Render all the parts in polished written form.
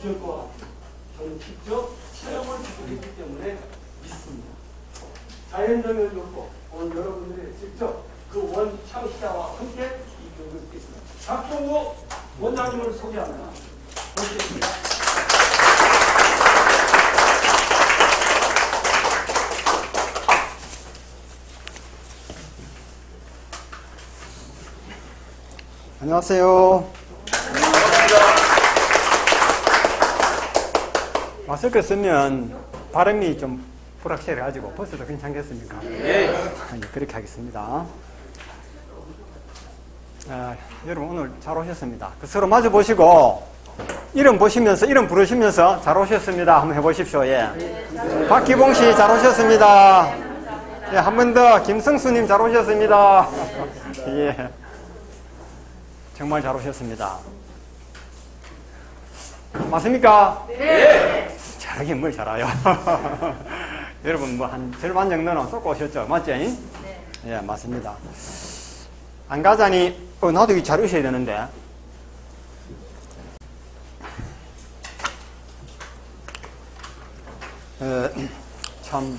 주될 것 같아요. 저는 직접 체험을 했기 때문에 믿습니다. 자연정연요법 오늘 여러분들이 직접 그 원창시자와 함께 이 교육을 듣겠습니다. 박종우 원장님을 소개합니다. 모시겠습니다. 안녕하세요. 마스크 쓰면 발음이 좀 불확실해가지고 벗어도 괜찮겠습니까? 네. 그렇게 하겠습니다. 여러분 오늘 잘 오셨습니다. 서로 마주 보시고 이름 보시면서 이름 부르시면서 잘 오셨습니다. 한번 해보십시오. 예. 박기봉 씨 잘 오셨습니다. 예, 한 번 더 김성수님 잘 오셨습니다. 예. 정말 잘 오셨습니다. 맞습니까? 네. 잘하긴 뭘 잘해요. 여러분 뭐 한 절반 정도는 쏟고 오셨죠? 맞죠? 네. 예, 맞습니다. 안 가자니 나도 이거 잘 으셔야 되는데. 참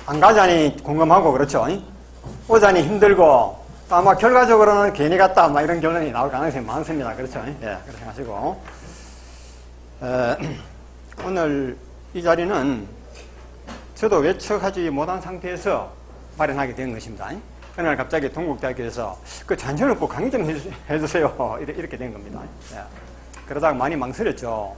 안 가자니 궁금하고 그렇죠? 오자니 힘들고 또 아마 결과적으로는 괜히 갔다 막 이런 결론이 나올 가능성이 많습니다. 그렇죠? 예, 그렇게 하시고 오늘 이 자리는 저도 외척하지 못한 상태에서 마련하게 된 것입니다. 어느 날 갑자기 동국대학교에서 그 자연정연요법 강의 좀 해주세요. 이렇게 된 겁니다. 예. 그러다가 많이 망설였죠.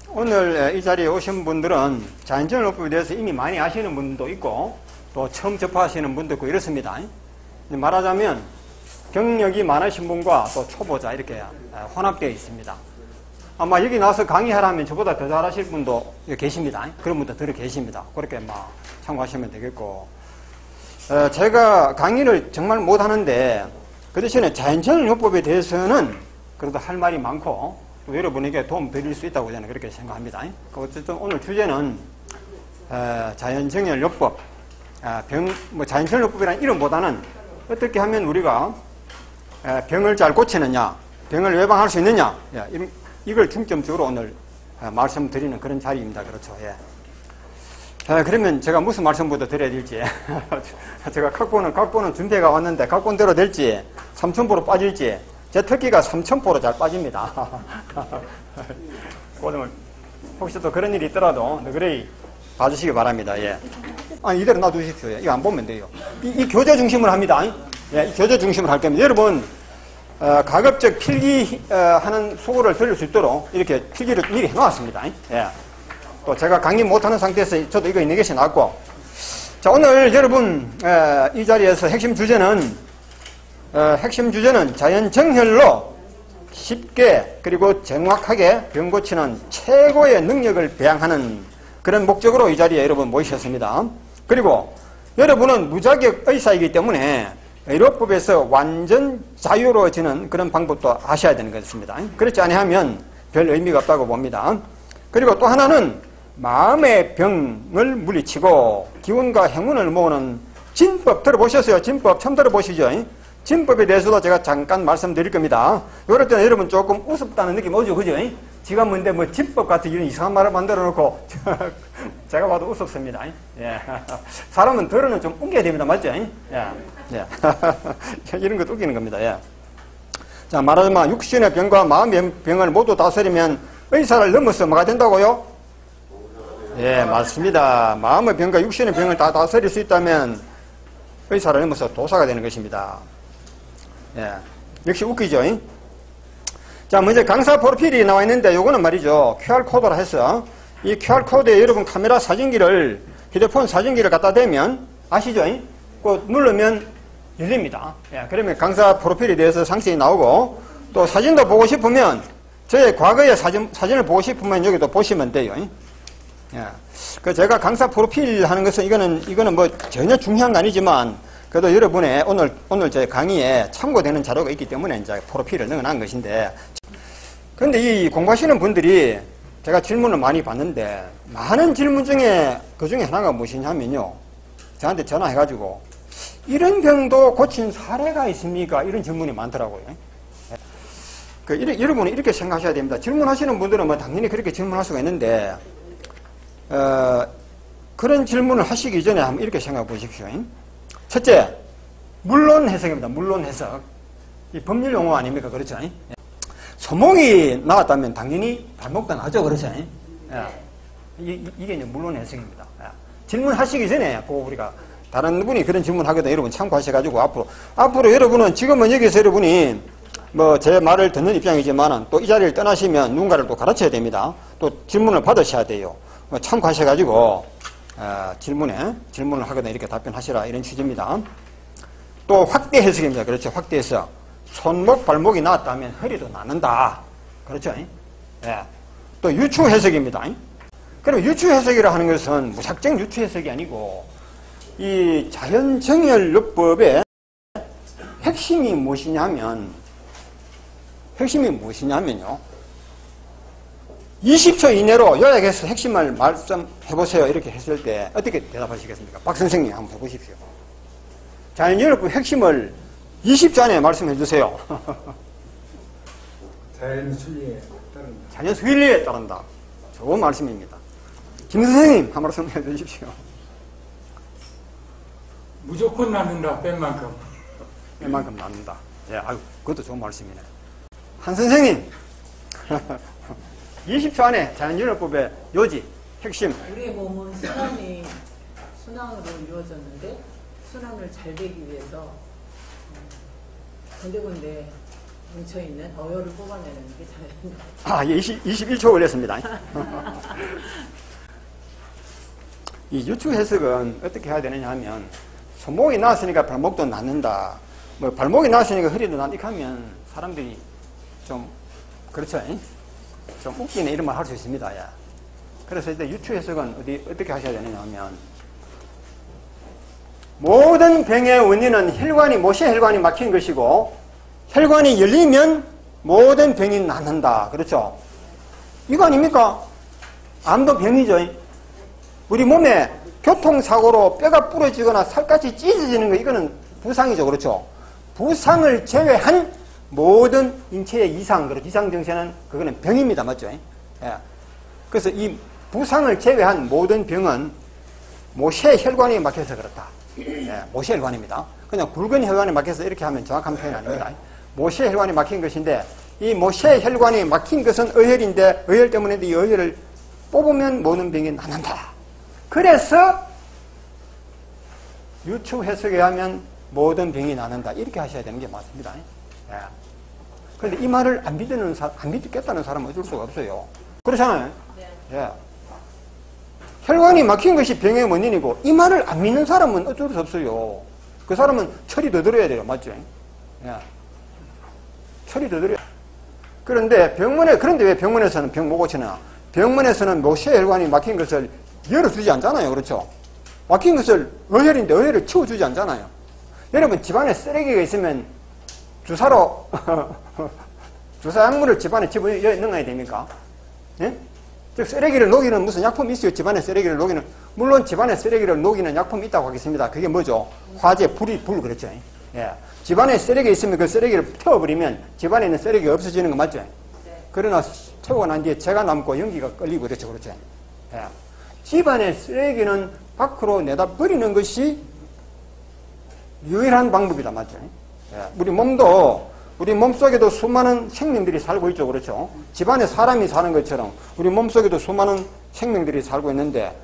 오늘 이 자리에 오신 분들은 자연정연요법에 대해서 이미 많이 아시는 분도 있고 또 처음 접하시는 분도 있고 이렇습니다. 말하자면 경력이 많으신 분과 또 초보자 이렇게 혼합되어 있습니다. 아마 여기 나와서 강의하라면 저보다 더 잘하실 분도 계십니다. 그런 분도 들어 계십니다. 그렇게 참고하시면 되겠고 제가 강의를 정말 못하는데 그 대신에 자연정연요법에 대해서는 그래도 할 말이 많고 또 여러분에게 도움 드릴 수 있다고 저는 그렇게 생각합니다. 어쨌든 오늘 주제는 자연정연요법 자연정연요법이라는 이름보다는 어떻게 하면 우리가 병을 잘 고치느냐, 병을 예방할 수 있느냐, 이걸 중점적으로 오늘 말씀드리는 그런 자리입니다. 그렇죠. 예. 그러면 제가 무슨 말씀부터 드려야 될지, 제가 각본은 준비가 왔는데 각본대로 될지, 3000포로 빠질지, 제 특기가 3000포로 잘 빠집니다. 오늘 혹시 또 그런 일이 있더라도 너그레이 봐주시기 바랍니다. 예. 아니, 이대로 놔두십시오. 예. 이거 안 보면 돼요. 이 교재 중심으로 합니다. 예, 이 교재 중심으로 할 겁니다. 여러분, 가급적 필기하는 수고를 들을 수 있도록 이렇게 필기를 미리 해놓았습니다. 예. 또 제가 강의 못하는 상태에서 저도 이거 있는 것이 낫고. 자, 오늘 여러분, 이 자리에서 핵심 주제는 자연정혈로 쉽게 그리고 정확하게 병 고치는 최고의 능력을 배양하는 그런 목적으로 이 자리에 여러분 모이셨습니다. 그리고 여러분은 무자격 의사이기 때문에 의료법에서 완전 자유로워지는 그런 방법도 아셔야 되는 것입니다. 그렇지 아니하면 별 의미가 없다고 봅니다. 그리고 또 하나는 마음의 병을 물리치고 기운과 행운을 모으는 진법 들어보셨어요? 진법 처음 들어보시죠? 진법에 대해서도 제가 잠깐 말씀드릴 겁니다. 이럴 때는 여러분 조금 우습다는 느낌 오죠? 그죠? 지가 뭔데 뭐 진법 같은 이런 이상한 말을 만들어 놓고 제가 봐도 우습습니다. 예. 사람은 들어는 좀 옮겨야 됩니다. 맞죠? 예. 예. 이런 것도 웃기는 겁니다. 예. 자, 말하자면 육신의 병과 마음의 병을 모두 다스리면 의사를 넘어서 뭐가 된다고요? 예, 맞습니다. 마음의 병과 육신의 병을 다 다스릴 수 있다면 의사를 넘어서 도사가 되는 것입니다. 예. 역시 웃기죠? 자, 먼저 강사 프로필이 나와 있는데 요거는 말이죠. QR코드라 해서 이 QR코드에 여러분 카메라 사진기를 휴대폰 사진기를 갖다 대면 아시죠? 그 누르면 열립니다. 예, 그러면 강사 프로필에 대해서 상세히 나오고 또 사진도 보고 싶으면 저의 과거의 사진을 보고 싶으면 여기도 보시면 돼요. 예. 그 제가 강사 프로필 하는 것은 이거는 뭐 전혀 중요한 거 아니지만 그래도 여러분의 오늘 제 강의에 참고되는 자료가 있기 때문에 이제 프로필을 넣어놓은 것인데 근데 이 공부하시는 분들이 제가 질문을 많이 받는데 많은 질문 중에 그 중에 하나가 무엇이냐면요. 저한테 전화해가지고 이런 병도 고친 사례가 있습니까? 이런 질문이 많더라고요. 여러분은 이렇게 생각하셔야 됩니다. 질문하시는 분들은 뭐 당연히 그렇게 질문할 수가 있는데, 그런 질문을 하시기 전에 한번 이렇게 생각해 보십시오. 첫째, 물론 해석입니다. 물론 해석. 이 법률 용어 아닙니까? 그렇죠? 소목이 나왔다면 당연히 발목도 나죠. 그렇죠? 이게 이제 물론 해석입니다. 질문하시기 전에 꼭 우리가 다른 분이 그런 질문하거든 여러분 참고하셔가지고 앞으로 여러분은 지금은 여기서 여러분이 뭐 제 말을 듣는 입장이지만은 또 이 자리를 떠나시면 누군가를 또 가르쳐야 됩니다. 또 질문을 받으셔야 돼요. 참고하셔가지고 질문을 하거든 이렇게 답변하시라 이런 취지입니다. 또 확대 해석입니다. 그렇죠? 확대 해석. 손목 발목이 나왔다면 허리도 나는다. 그렇죠? 예. 또 유추 해석입니다. 그럼 유추 해석이라 하는 것은 무작정 유추 해석이 아니고 이 자연정열요법의 핵심이 무엇이냐면요. 20초 이내로 요약해서 핵심을 말씀해보세요. 이렇게 했을 때 어떻게 대답하시겠습니까? 박 선생님 한번 해보십시오. 자연정열요법 핵심을 20초 안에 말씀해 주세요. 자연순리에 따른다. 자연순리에 따른다. 좋은 말씀입니다. 김 선생님 한 말씀 해 주십시오. 무조건 낳는다. 뺀 만큼. 뺀 만큼 낳는다. 예, 아유, 그것도 좋은 말씀이네. 한 선생님 20초 안에 자연정열법의 요지, 핵심. 우리의 몸은 순환으로 이루어졌는데 순환을 잘 되기 위해서 군데군데 뭉쳐있는 어혈을 뽑아내는 게 자연정열. 21초 걸렸습니다. 이 유추 해석은 어떻게 해야 되느냐 하면 손목이 나왔으니까 발목도 낫는다. 뭐 발목이 나왔으니까 허리도 낫다. 이렇게 하면 사람들이 좀 그렇죠? 좀 웃기네 이런 말 할 수 있습니다. 야. 그래서 이제 유추 해석은 어떻게 하셔야 되느냐 하면 모든 병의 원인은 혈관이 모세혈관이 막힌 것이고 혈관이 열리면 모든 병이 낫는다. 그렇죠? 이거 아닙니까? 암도 병이죠. 우리 몸에 교통사고로 뼈가 부러지거나 살갗이 찢어지는 거 이거는 부상이죠. 그렇죠? 부상을 제외한 모든 인체의 이상, 그렇죠? 이상 증세는 그거는 병입니다. 맞죠? 예. 그래서 이 부상을 제외한 모든 병은 모세혈관이 막혀서 그렇다. 예, 모세혈관입니다. 그냥 굵은 혈관이 막혀서 이렇게 하면 정확한 표현이 아닙니다. 모세혈관이 막힌 것인데 이 모세혈관이 막힌 것은 어혈인데 어혈 때문에 이 어혈을 뽑으면 모든 병이 낫는다. 그래서 유추 해석에 의하면 모든 병이 낫는다. 이렇게 하셔야 되는 게 맞습니다. 예. 그런데 이 말을 안 믿겠다는 사람은 어쩔 수가 없어요. 그렇잖아요. 네. 예. 혈관이 막힌 것이 병의 원인이고 이 말을 안 믿는 사람은 어쩔 수 없어요. 그 사람은 철이 더 들어야 돼요. 맞죠? 예. 철이 더 들어야. 그런데 왜 병원에서는 병 못 고치나? 병원에서는 모세혈관이 막힌 것을 열어주지 않잖아요. 그렇죠? 막힌 것을 어혈인데 어혈을 치워주지 않잖아요. 여러분 집안에 쓰레기가 있으면 주사로 주사 약물을 집안에 집어넣어야 됩니까? 예? 즉 쓰레기를 녹이는 무슨 약품이 있어요. 집안에 쓰레기를 녹이는. 물론 집안에 쓰레기를 녹이는 약품이 있다고 하겠습니다. 그게 뭐죠? 화재, 불 그렇죠? 예. 집안에 쓰레기 있으면 그 쓰레기를 태워버리면 집안에 있는 쓰레기가 없어지는 거 맞죠? 네. 그러나 태우고 난 뒤에 재가 남고 연기가 끌리고 그렇죠. 예. 집안의 쓰레기는 밖으로 내다 버리는 것이 유일한 방법이다. 맞죠? 예. 우리 몸속에도 수많은 생명들이 살고 있죠. 그렇죠? 집안에 사람이 사는 것처럼 우리 몸속에도 수많은 생명들이 살고 있는데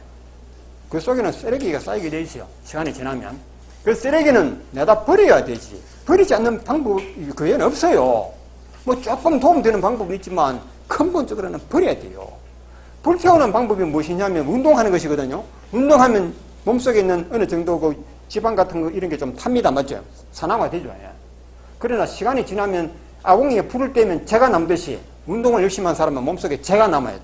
그 속에는 쓰레기가 쌓이게 돼 있어요. 시간이 지나면. 그 쓰레기는 내다 버려야 되지. 버리지 않는 방법이 그 외에는 없어요. 뭐 조금 도움되는 방법은 있지만 근본적으로는 버려야 돼요. 불태우는 방법이 무엇이냐면 운동하는 것이거든요. 운동하면 몸속에 있는 어느 정도 그 지방 같은 거 이런 게 좀 탑니다. 맞죠? 산화되죠. 예. 그러나 시간이 지나면 아궁이에 불을 떼면 재가 남듯이 운동을 열심히 한 사람은 몸속에 재가 남아요.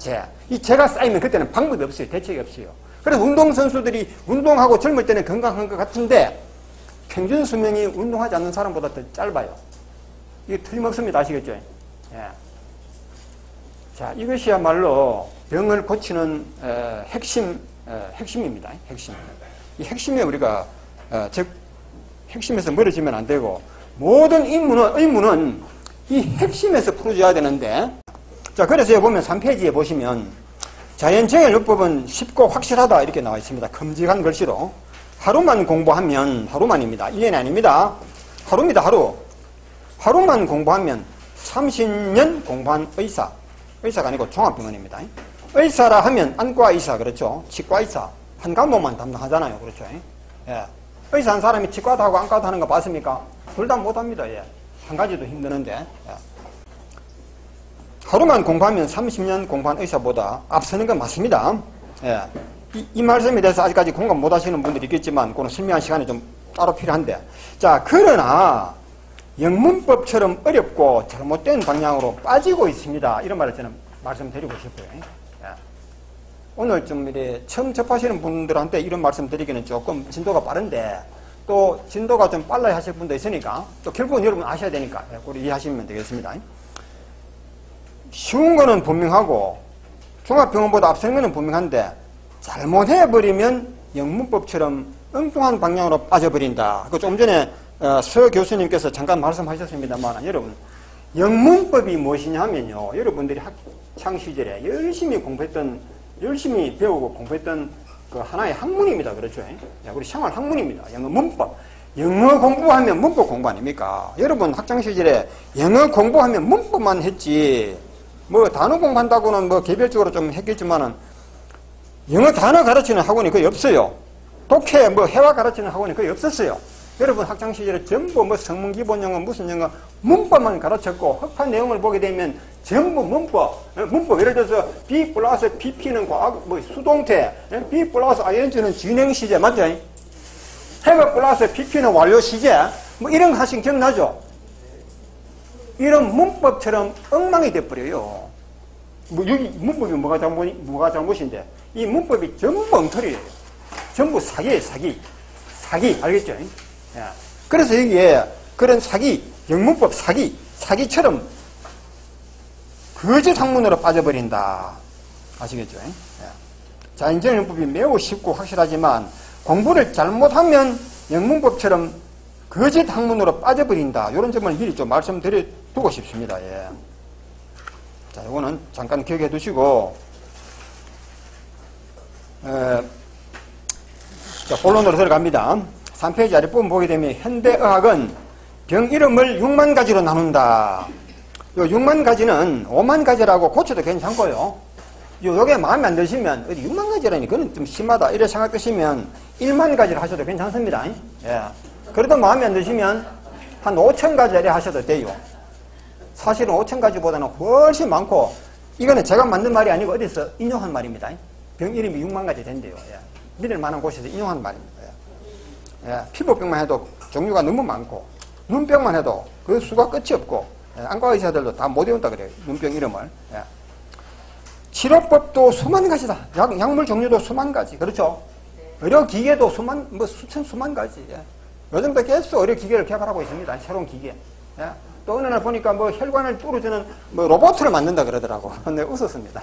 이 재가 쌓이면 그때는 방법이 없어요. 대책이 없어요. 그래서 운동선수들이 운동하고 젊을 때는 건강한 것 같은데 평균 수명이 운동하지 않는 사람보다 더 짧아요. 이게 틀림없습니다. 아시겠죠? 예. 자, 이것이야말로 병을 고치는 핵심입니다. 핵심. 이 핵심에 우리가 핵심에서 멀어지면 안 되고 모든 의문은 이 핵심에서 풀어줘야 되는데, 자, 그래서 여기 보면 3페이지에 보시면 자연정열요법은 쉽고 확실하다 이렇게 나와 있습니다. 큼직한 글씨로. 하루만 공부하면, 하루만입니다. 1년이 아닙니다. 하루입니다, 하루. 하루만 공부하면 30년 공부한 의사. 의사가 아니고 종합병원입니다. 의사라 하면 안과 의사, 그렇죠? 치과 의사. 한 과목만 담당하잖아요. 그렇죠? 예. 의사 한 사람이 치과도 하고 안과도 하는 거 봤습니까? 둘 다 못합니다. 예. 한 가지도 힘드는데. 예. 하루만 공부하면 30년 공부한 의사보다 앞서는 건 맞습니다. 예. 이 말씀에 대해서 아직까지 공감 못 하시는 분들이 있겠지만, 그건 설명한 시간이 좀 따로 필요한데. 자, 그러나, 영문법처럼 어렵고 잘못된 방향으로 빠지고 있습니다. 이런 말을 저는 말씀드리고 싶어요. 예. 오늘 좀 이렇게 처음 접하시는 분들한테 이런 말씀 드리기는 조금 진도가 빠른데, 또 진도가 좀 빨라야 하실 분도 있으니까, 또 결국은 여러분 아셔야 되니까, 우리 이해하시면 되겠습니다. 쉬운 거는 분명하고, 종합병원보다 앞서는 거는 분명한데, 잘못해버리면 영문법처럼 엉뚱한 방향으로 빠져버린다. 그 좀 전에 서 교수님께서 잠깐 말씀하셨습니다만, 여러분, 영문법이 무엇이냐 하면요, 여러분들이 학창 시절에 열심히 배우고 공부했던 그 하나의 학문입니다. 그렇죠? 우리 생활 학문입니다. 영어 문법. 영어 공부하면 문법 공부 아닙니까? 여러분 학창 시절에 영어 공부하면 문법만 했지, 뭐 단어 공부한다고는 뭐 개별적으로 좀 했겠지만은 영어 단어 가르치는 학원이 거의 없어요. 독해, 뭐 회화 가르치는 학원이 거의 없었어요. 여러분 학창 시절에 전부 뭐 성문 기본 영어, 무슨 영어, 문법만 가르쳤고, 학판 내용을 보게 되면 전부 문법, 예를 들어서 B 플러스 PP는 과학, 뭐 수동태, B 플러스 ING는 진행 시제, 맞죠? have 플러스 PP는 완료 시제, 뭐 이런 거 하신 기억나죠? 이런 문법처럼 엉망이 돼버려요. 뭐 여기 문법이 뭐가 잘못인데, 이 문법이 전부 엉터리예요. 전부 사기예요, 사기. 사기, 알겠죠? 예. 그래서 여기에 그런 사기, 영문법 사기처럼 거짓 학문으로 빠져버린다. 아시겠죠? 예. 자연정열법이 매우 쉽고 확실하지만 공부를 잘못하면 영문법처럼 거짓 학문으로 빠져버린다. 이런 점을 미리 좀 말씀드리고 싶습니다. 예. 자, 이거는 잠깐 기억해 두시고, 자, 본론으로 들어갑니다. 3페이지 아랫부분 보게 되면 현대의학은 병 이름을 6만 가지로 나눈다. 요 6만 가지는 5만 가지라고 고쳐도 괜찮고요. 요게 마음에 안 드시면 어디 6만 가지라니 그건 좀 심하다 이래 생각하시면 1만 가지를 하셔도 괜찮습니다. 예. 그래도 마음에 안 드시면 한 5천 가지를 하셔도 돼요. 사실은 5천 가지보다는 훨씬 많고, 이거는 제가 만든 말이 아니고 어디서 인용한 말입니다. 병 이름이 6만 가지 된대요. 예. 믿을 만한 곳에서 인용한 말입니다. 예. 피부병만 해도 종류가 너무 많고, 눈병만 해도 그 수가 끝이 없고, 안과 의사들도 다 못 외운다 그래요. 눈병 이름을. 예. 치료법도 수만 가지다. 약물 종류도 수만 가지. 그렇죠? 의료기계도 수만 가지. 예. 요즘도 계속 의료기계를 개발하고 있습니다. 새로운 기계. 예. 또 어느 날 보니까 뭐 혈관을 뚫어주는 뭐 로봇을 만든다 그러더라고. 근데 웃었습니다.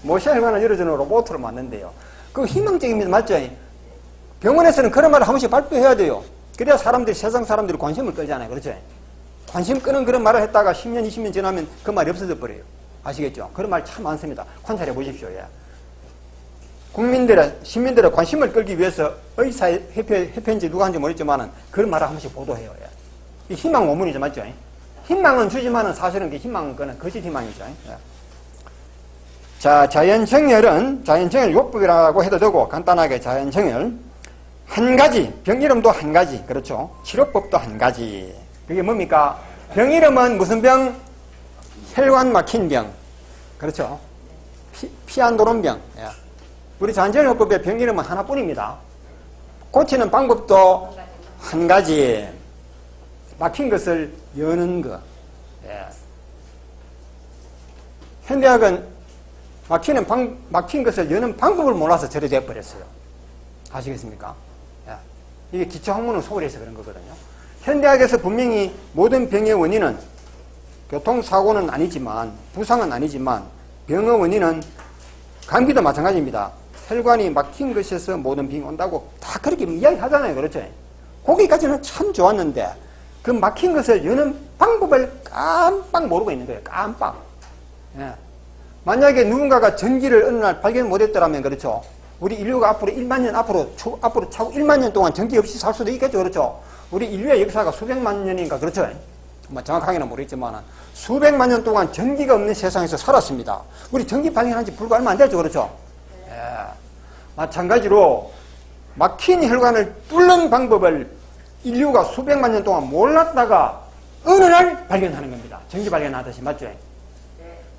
뭐 혈관을 열어주는 로봇을 만든대요. 그 희망적입니다. 맞죠? 병원에서는 그런 말을 한 번씩 발표해야 돼요. 그래야 세상 사람들이 관심을 끌잖아요. 그렇죠? 관심 끄는 그런 말을 했다가 10년, 20년 지나면 그 말이 없어져 버려요. 아시겠죠? 그런 말 참 많습니다. 관찰해 보십시오. 예. 시민들의 관심을 끌기 위해서 의사협회인지 누가 한지 모르겠지만은 그런 말을 한 번씩 보도해요. 예. 이 희망 원문이죠. 맞죠? 희망은 주지만은 사실은 그 희망은 그는 거짓 희망이죠. 예. 자, 자연정열 요법이라고 해도 되고, 간단하게 자연정열. 한 가지, 병 이름도 한 가지. 그렇죠? 치료법도 한 가지. 그게 뭡니까? 병 이름은 무슨 병? 혈관 막힌 병. 그렇죠? 피 안 도는 병. 예. 우리 자연정열요법의 병 이름은 하나뿐입니다. 고치는 방법도 한 가지. 막힌 것을 여는 것. 예. 현대학은 막힌 것을 여는 방법을 몰라서 저래 되어버렸어요. 아시겠습니까? 예. 이게 기초학문은 소홀해서 그런 거거든요. 현대학에서 분명히 모든 병의 원인은 교통사고는 아니지만, 부상은 아니지만, 병의 원인은 감기도 마찬가지입니다. 혈관이 막힌 것에서 모든 병이 온다고 다 그렇게 이야기하잖아요. 그렇죠? 거기까지는 참 좋았는데, 그 막힌 것을 여는 방법을 깜빡 모르고 있는 거예요. 깜빡. 예. 만약에 누군가가 전기를 어느 날 발견 못했더라면 그렇죠. 우리 인류가 앞으로 1만 년 앞으로 차고 1만 년 동안 전기 없이 살 수도 있겠죠. 그렇죠. 우리 인류의 역사가 수백만 년인가 그렇죠. 뭐 정확하게는 모르겠지만 수백만 년 동안 전기가 없는 세상에서 살았습니다. 우리 전기 발견한 지 불과 얼마 안 됐죠. 그렇죠. 예. 마찬가지로 막힌 혈관을 뚫는 방법을 인류가 수백만 년 동안 몰랐다가 어느 날 발견하는 겁니다. 전기 발견하듯이. 맞죠?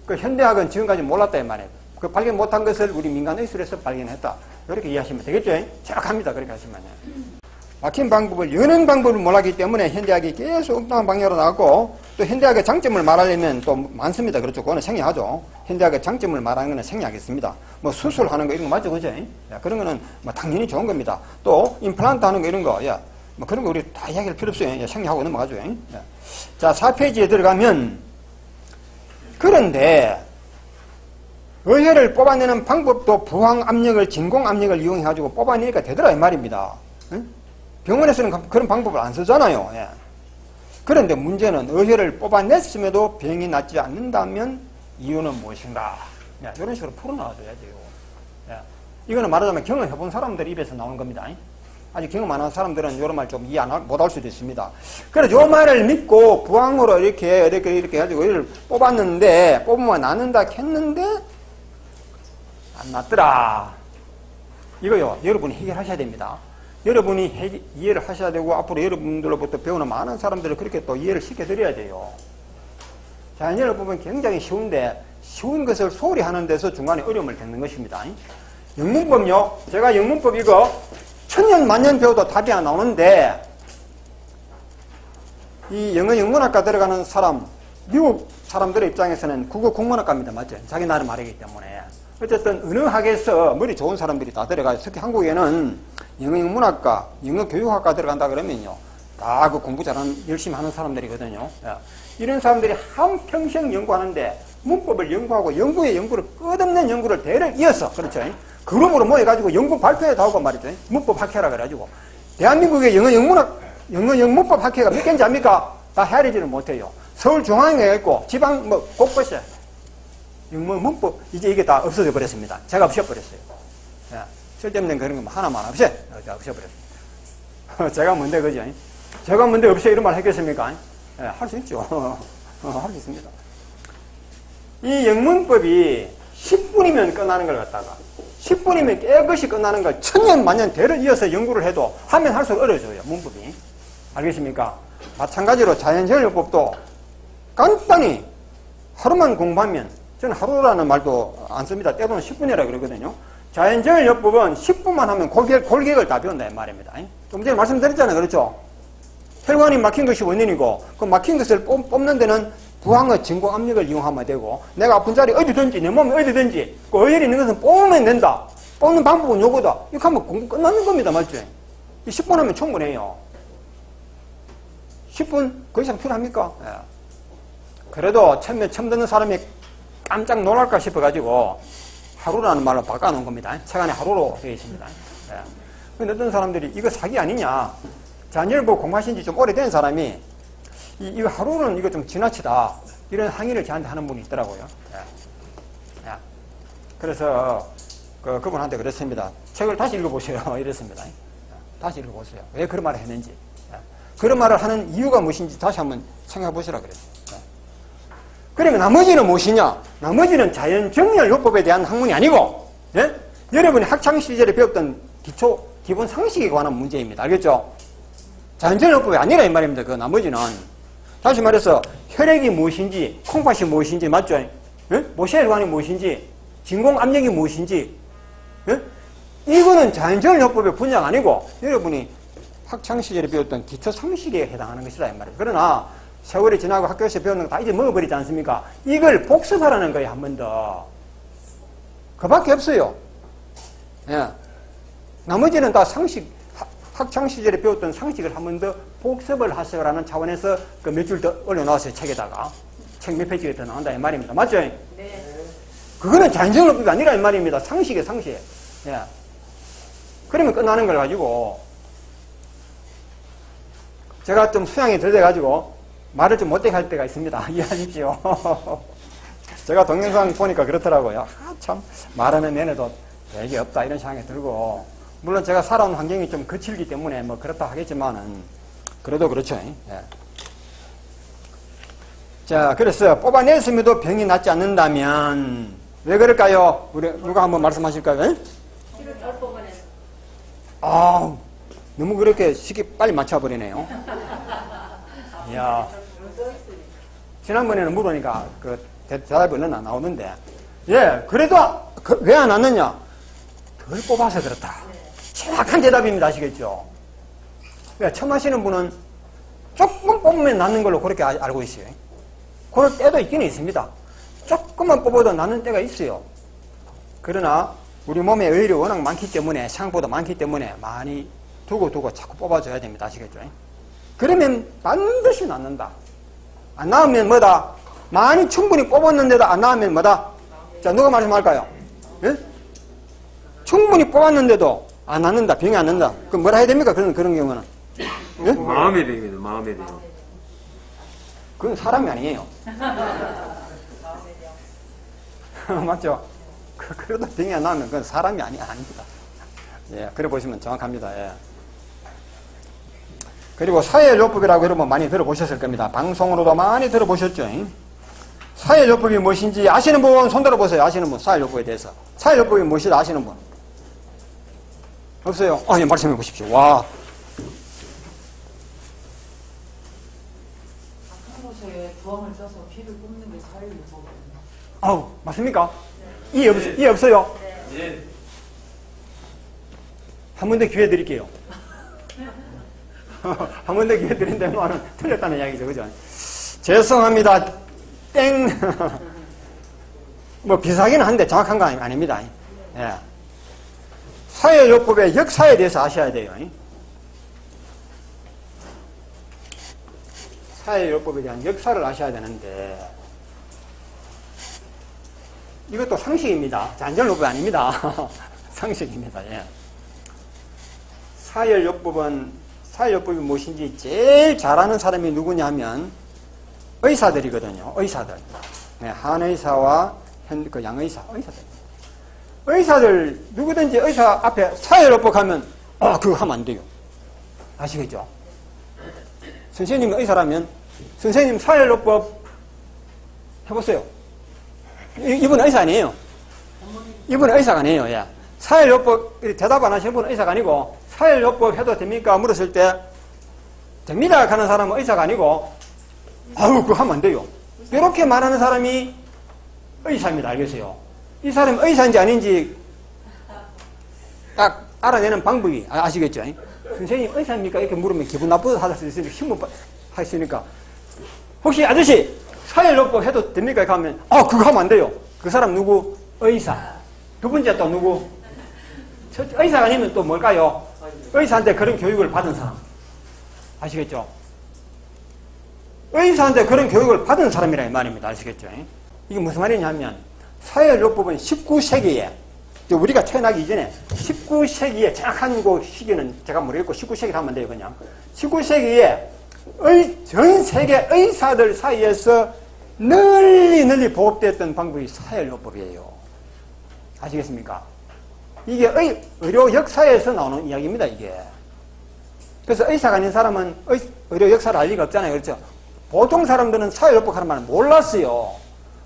그 현대학은 지금까지 몰랐다 이 말이에요. 그 발견 못한 것을 우리 민간의술에서 발견했다. 이렇게 이해하시면 되겠죠? 정확합니다. 그렇게 하시면요. 막힌 방법을 여는 방법을 몰랐기 때문에 현대학이 계속 엉뚱한 방향으로 나갔고, 또 현대학의 장점을 말하려면 또 많습니다. 그렇죠? 그거는 생략하죠. 현대학의 장점을 말하는 거는 생략하겠습니다. 뭐 수술하는 거 이런 거 맞죠? 그죠? 야, 그런 거는 뭐 당연히 좋은 겁니다. 또 임플란트 하는 거 이런 거, 야, 뭐 그런 거 우리 다 이야기할 필요 없어요. 야, 생략하고 넘어가죠. 야. 자, 4페이지에 들어가면, 그런데 의혈을 뽑아내는 방법도 부항 압력을, 진공 압력을 이용해가지고 뽑아내니까 되더라 이 말입니다. 응? 병원에서는 그런 방법을 안 쓰잖아요. 예. 그런데 문제는 의혈을 뽑아냈음에도 병이 낫지 않는다면 이유는 무엇인가? 예, 이런 식으로 풀어나와줘야 돼요. 예. 이거는 말하자면 경험해본 사람들 입에서 나오는 겁니다. 아직 경험 안 한 사람들은 이런 말 좀 이해 못할 수도 있습니다. 그래서 이 말을 믿고 부항으로 이렇게 해가지고 의혈을 뽑았는데, 뽑으면 낫는다 했는데 안 낫더라. 이거요, 여러분이 해결하셔야 됩니다. 여러분이 이해를 하셔야 되고, 앞으로 여러분들로부터 배우는 많은 사람들을 그렇게 또 이해를 시켜드려야 돼요. 자연계를 보면 굉장히 쉬운데, 쉬운 것을 소홀히 하는 데서 중간에 어려움을 겪는 것입니다. 영문법요, 제가 영문법 이거 천년 만년 배워도 답이 안 나오는데, 이 영어 영문학과 들어가는 사람, 미국 사람들의 입장에서는 국어 국문학과입니다. 맞죠? 자기 나름 말이기 때문에. 어쨌든 어느 학에서 머리 좋은 사람들이 다 들어가요. 특히 한국에는 영어 영문학과, 영어 교육학과 들어간다 그러면요, 다 그 공부 잘하는, 열심히 하는 사람들이거든요. 이런 사람들이 한평생 연구하는데 문법을 연구하고 연구의 연구를, 끝없는 연구를 대를 이어서, 그렇죠? 그룹으로 모여가지고 연구 발표에 다 오고 말이죠. 문법 학회라 그래가지고. 대한민국의 영어 영문법 학회가 몇 개인지 압니까? 다 헤아리지는 못해요. 서울중앙에 있고 지방 뭐 곳곳에 영어 문법, 이제 이게 다 없어져 버렸습니다. 제가 없애버렸어요. 예. 쓸데없는 그런 거 하나만 없애버렸습니다. 제가 뭔데, 그죠? 제가 뭔데 없애 이런 말 하겠습니까? 예, 할 수 있죠. 할 수 있습니다. 이 영문법이 10분이면 끝나는 걸 갖다가 10분이면 깨끗이 끝나는 걸 천년 만년 대를 이어서 연구를 해도 하면 할수록 어려워져요. 문법이. 알겠습니까? 마찬가지로 자연정열법도 간단히 하루만 공부하면, 저는 하루라는 말도 안 씁니다. 때로는 10분이라 그러거든요. 자연정열법은 10분만 하면 골격을 다 배운다 이 말입니다. 좀 전에 말씀드렸잖아요. 그렇죠? 혈관이 막힌 것이 원인이고, 그 막힌 것을 뽑는 데는 부항의 진공 압력을 이용하면 되고, 내가 아픈 자리 어디든지, 내 몸에 어디든지 그 의혈이 있는 것은 뽑으면 된다. 뽑는 방법은 요거다. 이렇게 하면 공부 끝나는 겁니다. 맞죠? 10분 하면 충분해요. 10분 그 이상 필요합니까? 예. 그래도 처음 듣는 사람이 깜짝 놀랄까 싶어가지고 하루라는 말로 바꿔놓은 겁니다. 책 안에 하루로 되어 있습니다. 예. 근데 어떤 사람들이 이거 사기 아니냐, 자연열법 공부하신 지 좀 오래된 사람이 이거 하루는 이거 좀 지나치다, 이런 항의를 저한테 하는 분이 있더라고요. 예. 예. 그래서 그분한테 그랬습니다. 책을 다시 읽어보세요. 이랬습니다. 예. 다시 읽어보세요. 왜 그런 말을 했는지, 예. 그런 말을 하는 이유가 무엇인지 다시 한번 생각해 보시라 그랬어요. 예. 그러면 나머지는 무엇이냐? 나머지는 자연정렬요법에 대한 학문이 아니고, 예? 여러분이 학창시절에 배웠던 기본 상식에 관한 문제입니다. 알겠죠? 자연정렬요법이 아니라 이 말입니다. 그 나머지는. 다시 말해서 혈액이 무엇인지, 콩팥이 무엇인지, 맞죠? 예? 모세혈관이 무엇인지, 진공압력이 무엇인지, 예? 이거는 자연정렬요법의 분야가 아니고 여러분이 학창시절에 배웠던 기초 상식에 해당하는 것이다 이 말이에요. 그러나 세월이 지나고 학교에서 배우는 거 다 잊어먹어버리지 않습니까? 이걸 복습하라는 거예요. 한 번 더. 그밖에 없어요. 예. 나머지는 다 상식, 학창시절에 배웠던 상식을 한 번 더 복습을 하시라는 차원에서 그 몇 줄 더 올려놓았어요. 책에다가. 책 몇 페이지가 더 나온다 이 말입니다. 맞죠? 네. 그거는 자연정렬법이 아니라 이 말입니다. 상식이에요. 상식. 예. 그러면 끝나는 걸 가지고 제가 좀 수양이 덜 돼가지고 말을 좀 못되게 할 때가 있습니다. 이해하십시오. 제가 동영상 보니까 그렇더라고요. 참 말하는 면에도 되게 없다 이런 생각이 들고, 물론 제가 살아온 환경이 좀 거칠기 때문에 뭐 그렇다 하겠지만은 그래도 그렇죠. 예. 자, 그래서 뽑아냈음에도 병이 낫지 않는다면 왜 그럴까요? 우리 누가 한번 말씀하실까요? 피를 덜 뽑아내서. 아, 너무 그렇게 쉽게 빨리 맞춰버리네요. 이야. 지난번에는 물으니까 그 대답이 얼른 안 나오는데, 예, 그래도 왜 안 왔느냐? 덜 뽑아서 그렇다. 정확한 대답입니다. 아시겠죠? 그러니까 처음 하시는 분은 조금 뽑으면 낫는 걸로 그렇게 알고 있어요. 그럴 때도 있기는 있습니다. 조금만 뽑아도 낫는 때가 있어요. 그러나 우리 몸에 의율이 워낙 많기 때문에, 생각보다 많기 때문에 많이 두고 자꾸 뽑아줘야 됩니다. 아시겠죠? 그러면 반드시 낫는다. 안 나오면 뭐다? 많이 충분히 뽑았는데도 안 나오면 뭐다? 자, 누가 말씀할까요? 예? 충분히 뽑았는데도 안 낫는다. 병이 안 난다. 그럼 뭐라 해야 됩니까? 그런 경우는. 예? 마음의 병입니다. 마음의 병. 그건 사람이 아니에요. 맞죠? 그래도 병이 안 나면 그건 사람이 아닙니다. 예, 그래 보시면 정확합니다. 예. 그리고 사회요법이라고 여러분 많이 들어보셨을 겁니다. 방송으로도 많이 들어보셨죠? 사회요법이 무엇인지 아시는 분 손 들어보세요. 아시는 분, 사회요법에 대해서. 사회요법이 무엇인지 아시는 분? 없어요? 예, 말씀해 보십시오. 와. 아픈 곳에 부항을 쪄서 피를 뽑는 게 사회요법이에요. 아우, 맞습니까? 이해 없어요? 예. 한 번 더 기회 드릴게요. 한 번 더 기회 드린다면 틀렸다는 이야기죠. 그죠? 죄송합니다. 땡. 뭐 비슷하기는 한데 정확한 거 아닙니다. 예. 사회요법의 역사에 대해서 아셔야 돼요. 사회요법에 대한 역사를 아셔야 되는데, 이것도 상식입니다. 잔정요법이 아닙니다. 상식입니다. 예. 사회요법이 무엇인지 제일 잘하는 사람이 누구냐 하면 의사들이거든요. 의사들. 네, 한의사와 그 양의사, 의사들. 의사들, 누구든지 의사 앞에 사회요법 하면, 그거 하면 안 돼요. 아시겠죠? 선생님이 의사라면, 선생님 사회요법 해보세요. 이분 의사 아니에요. 이분 의사가 아니에요. 예. 사회요법, 대답 안 하시는 분은 의사가 아니고, 사회요법 해도 됩니까? 물었을 때, 됩니다. 하는 사람은 의사가 아니고, 그거 하면 안 돼요. 이렇게 말하는 사람이 의사입니다. 알겠어요? 이 사람이 의사인지 아닌지 딱 알아내는 방법이, 아시겠죠? 선생님 의사입니까? 이렇게 물으면 기분 나쁘다 할 수 있으니까, 신문 할 수 있으니까, 혹시 아저씨, 사회요법 해도 됩니까? 이렇게 하면, 그거 하면 안 돼요. 그 사람 누구? 의사. 두 번째 또 누구? 의사가 아니면 또 뭘까요? 의사한테 그런 교육을 받은 사람. 아시겠죠? 의사한테 그런 교육을 받은 사람이라 이 말입니다. 아시겠죠? 이게 무슨 말이냐면, 사회요법은 19세기에, 우리가 태어나기 이전에 19세기에 정확한 그 시기는 제가 모르겠고 19세기를 하면 돼요. 그냥 19세기에 전 세계 의사들 사이에서 널리 보급됐던 방법이 사회요법이에요. 아시겠습니까? 이게 의료 역사에서 나오는 이야기입니다. 이게. 그래서 의사가 아닌 사람은 의료 역사를 알 리가 없잖아요. 그렇죠? 보통 사람들은 사회요법 하는 말을 몰랐어요.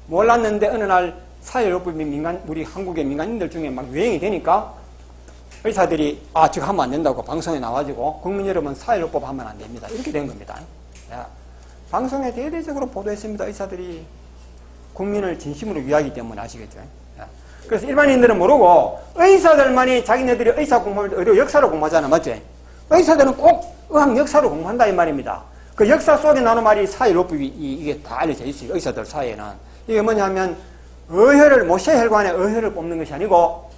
몰랐는데 어느 날 사회요법이 우리 한국의 민간인들 중에 막 유행이 되니까 의사들이 저거 하면 안 된다고 방송에 나와가지고 국민 여러분 사회요법 하면 안 됩니다. 이렇게 된 겁니다. 방송에 대대적으로 보도했습니다. 의사들이 국민을 진심으로 위하기 때문에. 아시겠죠? 그래서 일반인들은 모르고 의사들만이 자기네들이 의사 공부할 때 의료 역사를 공부하잖아요. 맞죠? 의사들은 꼭 의학 역사를 공부한다 이 말입니다. 그 역사 속에 나오는 말이 사회요법이 이게 다 알려져 있어요. 의사들 사이에는. 이게 뭐냐면 모세혈관에 의혈을 뽑는 것이 아니고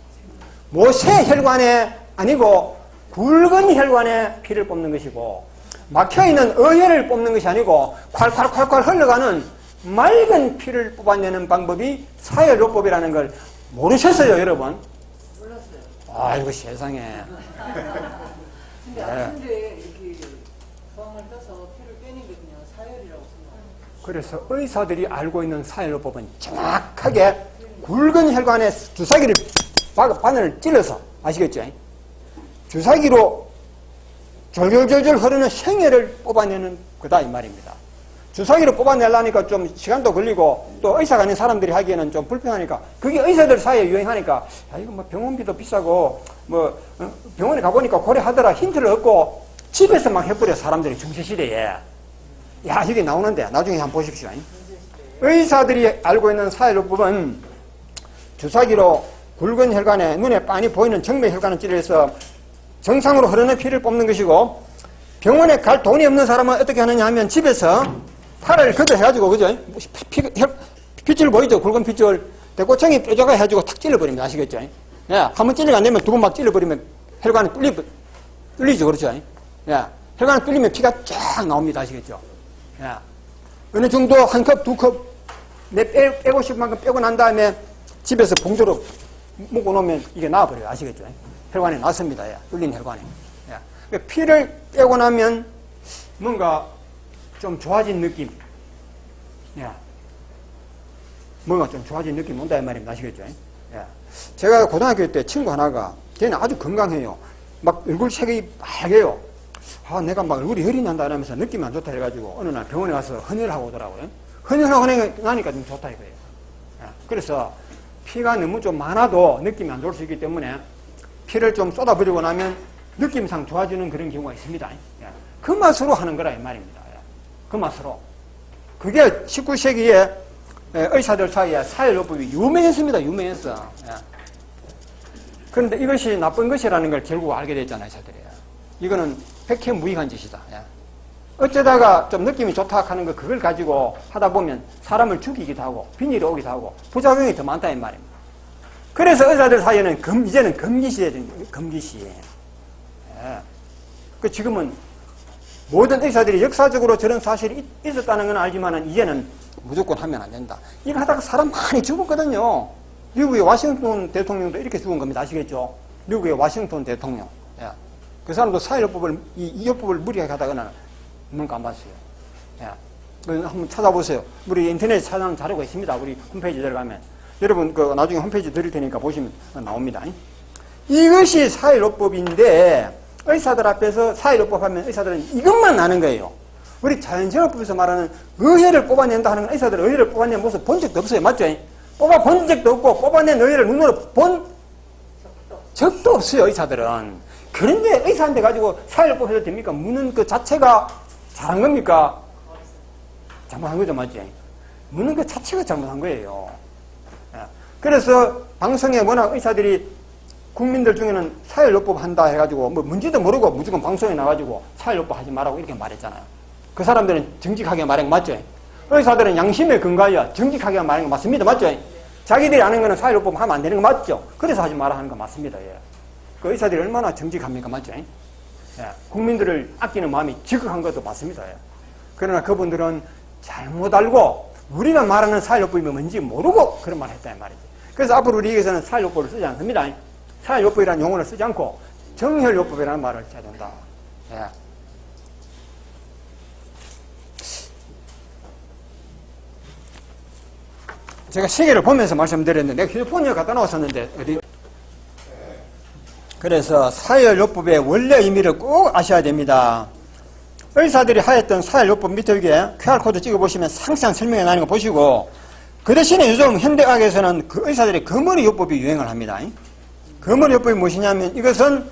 모세혈관에 아니고 굵은 혈관에 피를 뽑는 것이고 막혀있는 의혈을 뽑는 것이 아니고 콸콸콸콸 흘러가는 맑은 피를 뽑아내는 방법이 사회요법이라는 걸 모르셨어요, 여러분? 몰랐어요. 아이고 세상에. 근데 아픈데 이렇게 부항을 떠서 피를 빼는 게 그냥 사열이라고 생각합니다. 그래서 의사들이 알고 있는 사혈요법은 정확하게 굵은 혈관에 주사기를 바늘을 찔러서 아시겠죠? 주사기로 졸졸졸졸 흐르는 생혈을 뽑아내는 거다 이 말입니다. 주사기로 뽑아내려니까 좀 시간도 걸리고 또 의사가 아닌 사람들이 하기에는 좀 불편하니까 그게 의사들 사이에 유행하니까 이거 뭐 병원비도 비싸고 뭐 병원에 가보니까 고려하더라 힌트를 얻고 집에서 막 해버려 사람들이 중세시대에. 야 이게 나오는데 나중에 한번 보십시오. 의사들이 알고 있는 사혈요법은 주사기로 굵은 혈관에 눈에 빤히 보이는 정맥 혈관을 찔러서 정상으로 흐르는 피를 뽑는 것이고 병원에 갈 돈이 없는 사람은 어떻게 하느냐 하면 집에서 팔을 걷어해가지고 그죠? 핏줄 보이죠? 굵은 핏줄 대꼬챙이 뾰족하게 해가지고 탁 찔러버립니다. 아시겠죠? 예, 한번 찔리가 안 되면 두 번 막 찔러버리면 혈관이 뚫리죠. 그렇죠? 예, 혈관이 뚫리면 피가 쫙 나옵니다. 아시겠죠? 예, 어느 정도 한 컵, 두 컵 빼고 싶은 만큼 빼고 난 다음에 집에서 봉조로 묶어놓으면 이게 나와버려요. 아시겠죠? 혈관이 났습니다. 예, 뚫린 혈관이. 예. 피를 빼고 나면 뭔가 좀 좋아진 느낌. 예. 뭔가 좀 좋아진 느낌 온다 이 말입니다. 아시겠죠? 예. 제가 고등학교 때 친구 하나가 걔는 아주 건강해요. 막 얼굴색이 빨개요. 아, 내가 막 얼굴이 열이 난다 이러면서 느낌이 안 좋다 해가지고 어느 날 병원에 가서 헌혈하고 오더라고요. 헌혈하고 나니까 좀 좋다 이거예요. 예. 그래서 피가 너무 좀 많아도 느낌이 안 좋을 수 있기 때문에 피를 좀 쏟아버리고 나면 느낌상 좋아지는 그런 경우가 있습니다. 예. 그 맛으로 하는 거라 이 말입니다. 예. 그 맛으로. 그게 19세기에 의사들 사이에 사혈요법이 유명했습니다. 유명했어. 예. 그런데 이것이 나쁜 것이라는 걸 결국 알게 됐잖아요. 의사들이. 이거는 백해무익한 짓이다. 예. 어쩌다가 좀 느낌이 좋다 하는 거 그걸 가지고 하다 보면 사람을 죽이기도 하고 빈일이 오기도 하고 부작용이 더 많다 이 말입니다. 그래서 의사들 사이에는 이제는 금기시에 금기시에. 예. 그 지금은 모든 의사들이 역사적으로 저런 사실이 있었다는 건 알지만은 이제는 무조건 하면 안 된다. 이거 하다가 사람 많이 죽었거든요. 미국의 와싱턴 대통령도 이렇게 죽은 겁니다. 아시겠죠? 미국의 와싱턴 대통령. 예. 그 사람도 사혈요법을 이 요법을 무리하게 하다가는 뭔가 안 봤어요. 예. 한번 찾아보세요. 우리 인터넷에 찾아놓은 자료가 있습니다. 우리 홈페이지 들어가면. 여러분, 나중에 홈페이지 드릴 테니까 보시면 나옵니다. 이것이 사혈요법인데, 의사들 앞에서 사혈요법 하면 의사들은 이것만 아는 거예요. 우리 자연생활법에서 말하는 의혈을 뽑아낸다 하는 건 의사들은 의혈을 뽑아낸 모습 본 적도 없어요. 맞죠? 뽑아본 적도 없고, 뽑아낸 의혈을 눈으로 본 적도 없어요. 의사들은. 그런데 의사한테 가지고 사혈요법 해도 됩니까? 묻는 그 자체가 잘한 겁니까? 잘못한 거죠. 맞죠? 묻는 그 자체가 잘못한 거예요. 그래서 방송에 워낙 의사들이 국민들 중에는 사혈요법 한다 해가지고 뭐 뭔지도 모르고 무조건 방송에 나가지고 사혈요법 하지 말라고 이렇게 말했잖아요. 그 사람들은 정직하게 말한 거 맞죠? 의사들은 양심에 근거하여 정직하게 말한 거 맞습니다. 맞죠? 자기들이 아는 거는 사혈요법 하면 안 되는 거 맞죠? 그래서 하지 말라 하는 거 맞습니다. 예. 그 의사들이 얼마나 정직합니까? 맞죠? 예. 국민들을 아끼는 마음이 지극한 것도 맞습니다. 예. 그러나 그분들은 잘못 알고 우리가 말하는 사혈요법이 뭔지 모르고 그런 말을 했다 이 말이죠. 그래서 앞으로 우리에게서는 사혈요법을 쓰지 않습니다. 사혈요법이라는 용어를 쓰지 않고 정혈요법이라는 말을 써야 된다. 예. 제가 시계를 보면서 말씀드렸는데 내가 휴대폰을 갖다 놓았었는데 어디 그래서 사혈요법의 원래 의미를 꼭 아셔야 됩니다. 의사들이 하였던 사혈요법 밑에 위에 QR코드 찍어보시면 상세한 설명이 나는 거 보시고 그 대신에 요즘 현대의학에서는 그 의사들의 거머리 요법이 유행을 합니다. 거머리 요법이 무엇이냐면 이것은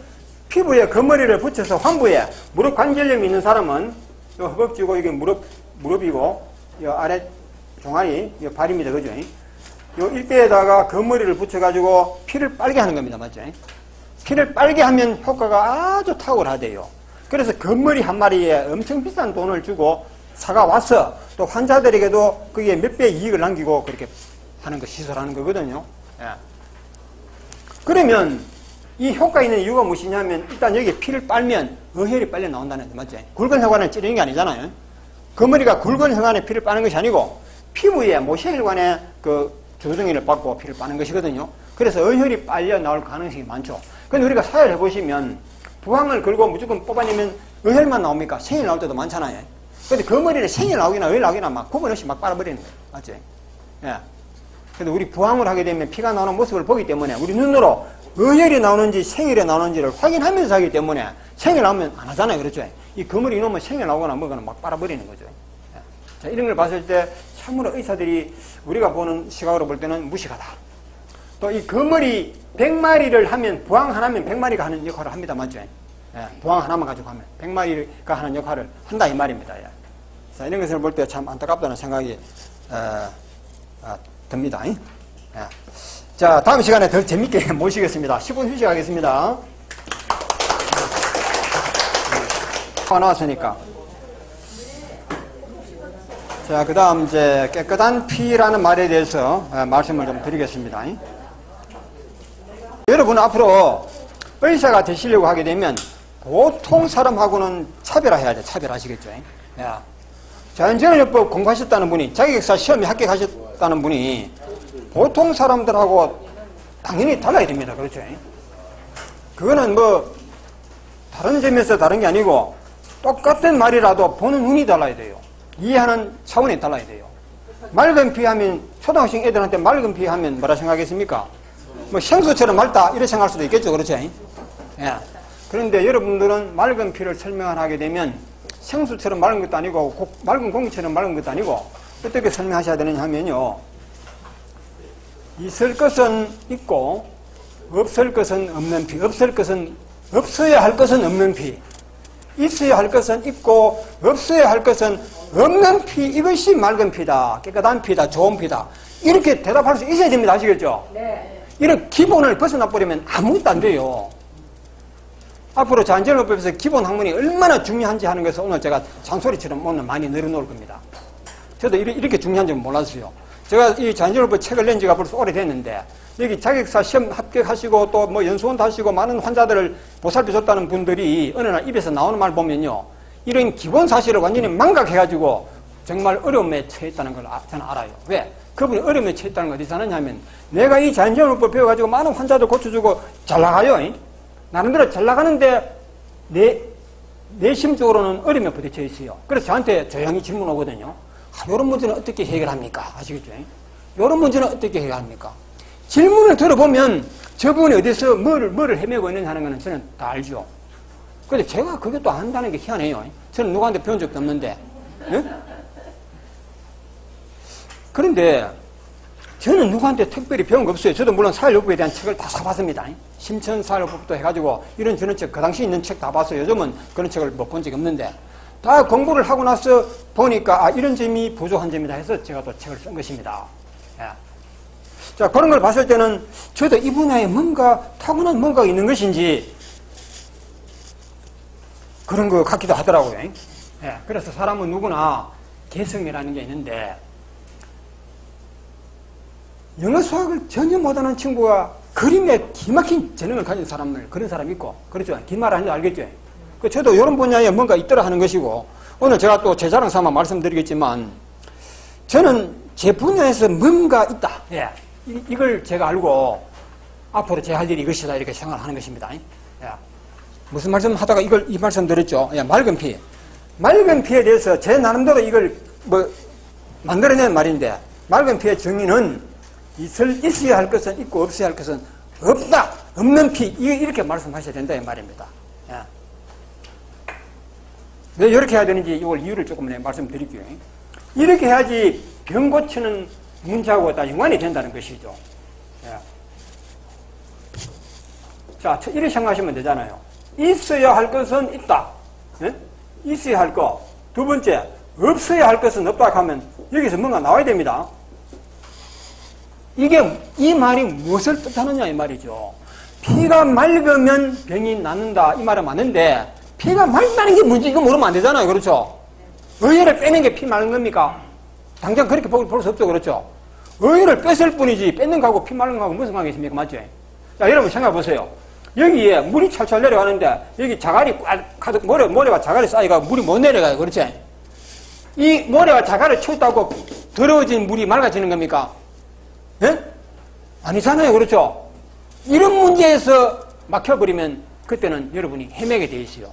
피부에 거머리를 붙여서 환부에 무릎 관절염이 있는 사람은 요 허벅지고 이게 무릎이고 요 아래 종아리 요 발입니다. 그죠? 요 일대에다가 거머리를 붙여가지고 피를 빨게 하는 겁니다. 맞죠? 피를 빨게 하면 효과가 아주 탁월하대요. 그래서 거머리 한 마리에 엄청 비싼 돈을 주고 사가 와서 또 환자들에게도 그게 몇 배의 이익을 남기고 그렇게 하는 거 시술하는 거거든요. 예. 그러면 이 효과 있는 이유가 무엇이냐면 일단 여기 피를 빨면 의혈이 빨려 나온다는 거 맞죠? 굵은 혈관에 찌르는 게 아니잖아요. 거머리가 굵은 혈관에 피를 빠는 것이 아니고 피부에 모세혈관에 그 주둥이를 받고 피를 빠는 것이거든요. 그래서 의혈이 빨려 나올 가능성이 많죠. 근데 우리가 사혈 해보시면 부항을 걸고 무조건 뽑아내면 의혈만 나옵니까? 생일 나올 때도 많잖아요. 근데 그 머리를 생일 나오기나 의혈 나오기나 막 구분 없이 막 빨아버리는 거예요. 맞지? 예. 근데 우리 부항을 하게 되면 피가 나오는 모습을 보기 때문에 우리 눈으로 의혈이 나오는지 생일이 나오는지를 확인하면서 하기 때문에 생일 나오면 안 하잖아요. 그렇죠? 이 거머리 이놈은 생일 나오거나 뭐거나 막 빨아버리는 거죠. 예. 자, 이런 걸 봤을 때 참으로 의사들이 우리가 보는 시각으로 볼 때는 무식하다. 또 이 거머리 100마리를 하면 부항 하나면 100마리가 하는 역할을 합니다. 맞죠? 예. 부항 하나만 가지고 하면 100마리가 하는 역할을 한다 이 말입니다. 예. 자, 이런 것을 볼 때 참 안타깝다는 생각이 듭니다. 예. 자, 다음 시간에 더 재밌게 모시겠습니다. 10분 휴식하겠습니다. 나왔으니까. 자, 그 다음 이제 깨끗한 피라는 말에 대해서 말씀을 좀 드리겠습니다. 여러분 앞으로 의사가 되시려고 하게 되면 보통 사람하고는 차별화해야 돼요. 차별하시겠죠. 자연재해법 공부하셨다는 분이, 자격사 시험에 합격하셨다는 분이 보통 사람들하고 당연히 달라야 됩니다. 그렇죠? 그거는 뭐 다른 점에서 다른 게 아니고 똑같은 말이라도 보는 눈이 달라야 돼요. 이해하는 차원이 달라야 돼요. 맑은 피 하면, 초등학생 애들한테 맑은 피 하면 뭐라 생각하겠습니까? 뭐 생수처럼 맑다 이렇게 생각할 수도 있겠죠. 그렇죠? 예. 그런데 여러분들은 맑은 피를 설명하게 되면 생수처럼 맑은 것도 아니고 맑은 공기처럼 맑은 것도 아니고 어떻게 설명하셔야 되느냐 하면요, 있을 것은 있고 없을 것은 없는 피, 없을 것은 없어야 할 것은 없는 피, 있어야 할 것은 있고 없어야 할 것은 없는 피, 이것이 맑은 피다, 깨끗한 피다, 좋은 피다, 이렇게 대답할 수 있어야 됩니다. 아시겠죠? 네. 이런 기본을 벗어나 버리면 아무것도 안 돼요. 앞으로 자연재해법에서 기본 학문이 얼마나 중요한지 하는 것을 오늘 제가 잔소리처럼 오늘 많이 늘어놓을 겁니다. 저도 이렇게 중요한 줄 몰랐어요. 제가 이 자연재해법 책을 낸 지가 벌써 오래됐는데, 여기 자격사 시험 합격하시고 또 뭐 연수원도 하시고 많은 환자들을 보살펴줬다는 분들이 어느 날 입에서 나오는 말 보면요, 이런 기본 사실을 완전히 망각해가지고 정말 어려움에 처했다는 걸 저는 알아요. 왜? 그분이 어려움에 처했다는 걸 어디서 아느냐면, 내가 이 자연재해법 배워가지고 많은 환자들 고쳐주고 잘 나가요. 나름대로 잘 나가는데 내심적으로는 어려움에 부딪혀 있어요. 그래서 저한테 조용히 질문 오거든요. 이런 문제는 어떻게 해결합니까? 아시겠죠? 이런 문제는 어떻게 해결합니까? 질문을 들어보면 저분이 어디서 뭐를 헤매고 있는지 하는 거는 저는 다 알죠. 근데 제가 그게 또 안다는 게 희한해요. 저는 누구한테 배운 적도 없는데. 네? 그런데 저는 누구한테 특별히 배운 거 없어요. 저도 물론 사회요법에 대한 책을 다 사봤습니다. 심천사회요법도 해가지고 이런 저런 책, 그 당시 있는 책 다 봤어요. 요즘은 그런 책을 못 본 적이 없는데, 다 공부를 하고 나서 보니까 이런 점이 부족한 점이다 해서 제가 또 책을 쓴 것입니다. 예. 자, 그런 걸 봤을 때는 저도 이 분야에 뭔가 타고난 뭔가가 있는 것인지 그런 것 같기도 하더라고요. 예. 그래서 사람은 누구나 개성이라는 게 있는데, 영어 수학을 전혀 못하는 친구가 그림에 기막힌 재능을 가진 사람을, 그런 사람이 있고, 그렇죠? 긴 말 하는지 알겠죠? 저도 이런 분야에 뭔가 있더라 하는 것이고, 오늘 제가 또 제 자랑 삼아 말씀드리겠지만, 저는 제 분야에서 뭔가 있다. 예. 이걸 제가 알고, 앞으로 제 할 일이 이것이다, 이렇게 생각을 하는 것입니다. 예. 무슨 말씀 하다가 이 말씀 드렸죠? 예, 맑은 피. 맑은 피에 대해서 제 나름대로 이걸 만들어낸 말인데, 맑은 피의 정의는 있어야 할 것은 있고 없어야 할 것은 없다. 없는 피. 이렇게 말씀하셔야 된다 이 말입니다. 예. 왜 이렇게 해야 되는지 이걸 이유를 조금 말씀드릴게요. 이렇게 해야지 병 고치는 문제하고 다 연관이 된다는 것이죠. 예. 자, 이렇게 생각하시면 되잖아요. 있어야 할 것은 있다. 예? 있어야 할 것. 두 번째, 없어야 할 것은 없다 하면 여기서 뭔가 나와야 됩니다. 이 말이 무엇을 뜻하느냐 이 말이죠. 피가 맑으면 병이 낫는다 이 말은 맞는데, 피가 맑다는 게 뭔지 이거 모르면 안 되잖아요. 그렇죠? 의혈을 빼는 게 피 맑은 겁니까? 당장 그렇게 볼 수 없죠. 그렇죠? 의혈을 뺐을 뿐이지 뺏는 거하고 피 맑은 거하고 무슨 관계 있습니까? 맞죠? 자, 여러분 생각해 보세요. 여기에 물이 철철 내려가는데 여기 자갈이 가득 모래와 자갈이 쌓이가 물이 못 내려가요. 그렇죠? 이 모래와 자갈을 치웠다고 더러워진 물이 맑아지는 겁니까? 예? 아니잖아요. 그렇죠? 이런 문제에서 막혀버리면 그때는 여러분이 헤매게 돼 있어요.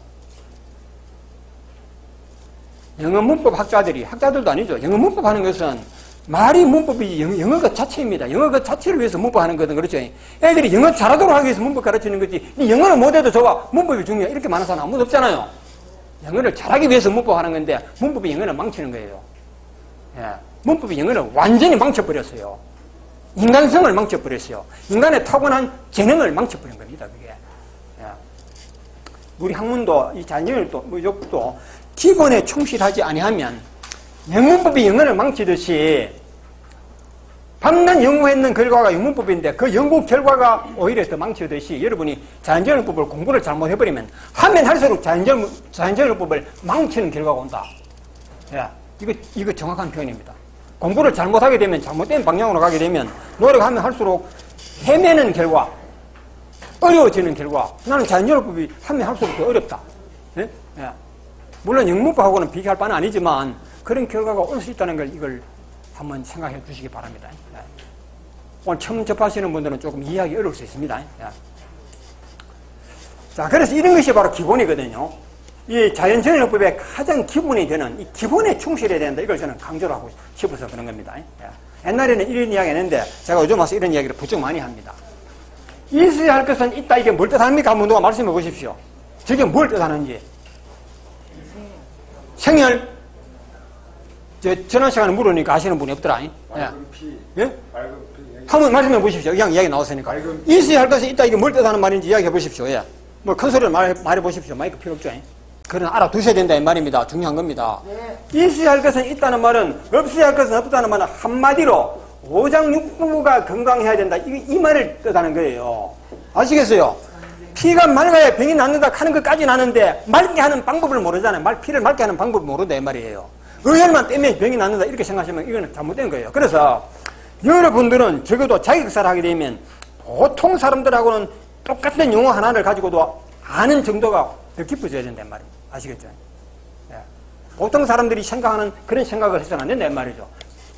영어 문법 학자들도 아니죠. 영어 문법 하는 것은 말이 문법이지 영어 그 자체입니다. 영어 그 자체를 위해서 문법하는 거든 그렇죠. 애들이 영어 잘하도록 하기 위해서 문법 가르치는 거지. 영어를 못해도 좋아. 문법이 중요해. 이렇게 많은 사람 아무도 없잖아요. 영어를 잘하기 위해서 문법하는 건데 문법이 영어를 망치는 거예요. 예. 문법이 영어를 완전히 망쳐버렸어요. 인간성을 망쳐버렸어요. 인간의 타고난 재능을 망쳐버린 겁니다. 그게. 예. 우리 학문도 이 자연정일도 무조건도 기본에 충실하지 아니하면 영문법이 영어를 망치듯이 밤낮 연구했는 결과가 영문법인데 그 연구 결과가 오히려 더 망치듯이 여러분이 자연정일법을 공부를 잘못해버리면 하면 할수록 자연정일법을 망치는 결과가 온다. 예. 이거 정확한 표현입니다. 공부를 잘못하게 되면 잘못된 방향으로 가게 되면 노력하면 할수록 헤매는 결과, 어려워지는 결과. 나는 자연정일법이 하면 할수록 더 어렵다. 예? 예. 물론 영문법하고는 비교할 바는 아니지만 그런 결과가 올 수 있다는 걸 이걸 한번 생각해 주시기 바랍니다. 예. 오늘 처음 접하시는 분들은 조금 이해하기 어려울 수 있습니다. 예. 자, 그래서 이런 것이 바로 기본이거든요. 이 자연정일법의 가장 기본이 되는 이 기본에 충실해야 된다. 이걸 저는 강조를 하고 싶어서 그런 겁니다. 예. 옛날에는 이런 이야기 했는데 제가 요즘 와서 이런 이야기를 부쩍 많이 합니다. 있어야 할 것은 있다. 이게 뭘 뜻합니까? 한번 누가 말씀해 보십시오. 저게 뭘 뜻하는지. 생열. 지난 시간에 물으니까 아시는 분이 없더라. 예? 예? 한번 말씀해 보십시오. 그냥 이야기 나왔으니까. 있어야 할 것은 있다. 이게 뭘 뜻하는 말인지 이야기해 보십시오. 예. 뭐 큰 소리를 말해 보십시오. 마이크 필요 없죠. 그건 알아두셔야 된다 이 말입니다. 중요한 겁니다. 네. 있어야 할 것은 있다는 말은 없어야 할 것은 없다는 말은 한마디로 오장육부가 건강해야 된다. 이 말을 뜻하는 거예요. 아시겠어요? 피가 맑아야 병이 낫는다 하는 것까지는 아는데 맑게 하는 방법을 모르잖아요. 피를 맑게 하는 방법을 모른다 이 말이에요. 의열만 떼면 병이 낫는다 이렇게 생각하시면 이거는 잘못된 거예요. 그래서 여러분들은 적어도 자격사를 하게 되면 보통 사람들하고는 똑같은 용어 하나를 가지고도 아는 정도가 더 깊어져야 된단 말이에요. 아시겠죠? 예. 보통 사람들이 생각하는 그런 생각을 해서는 안 된단 말이죠.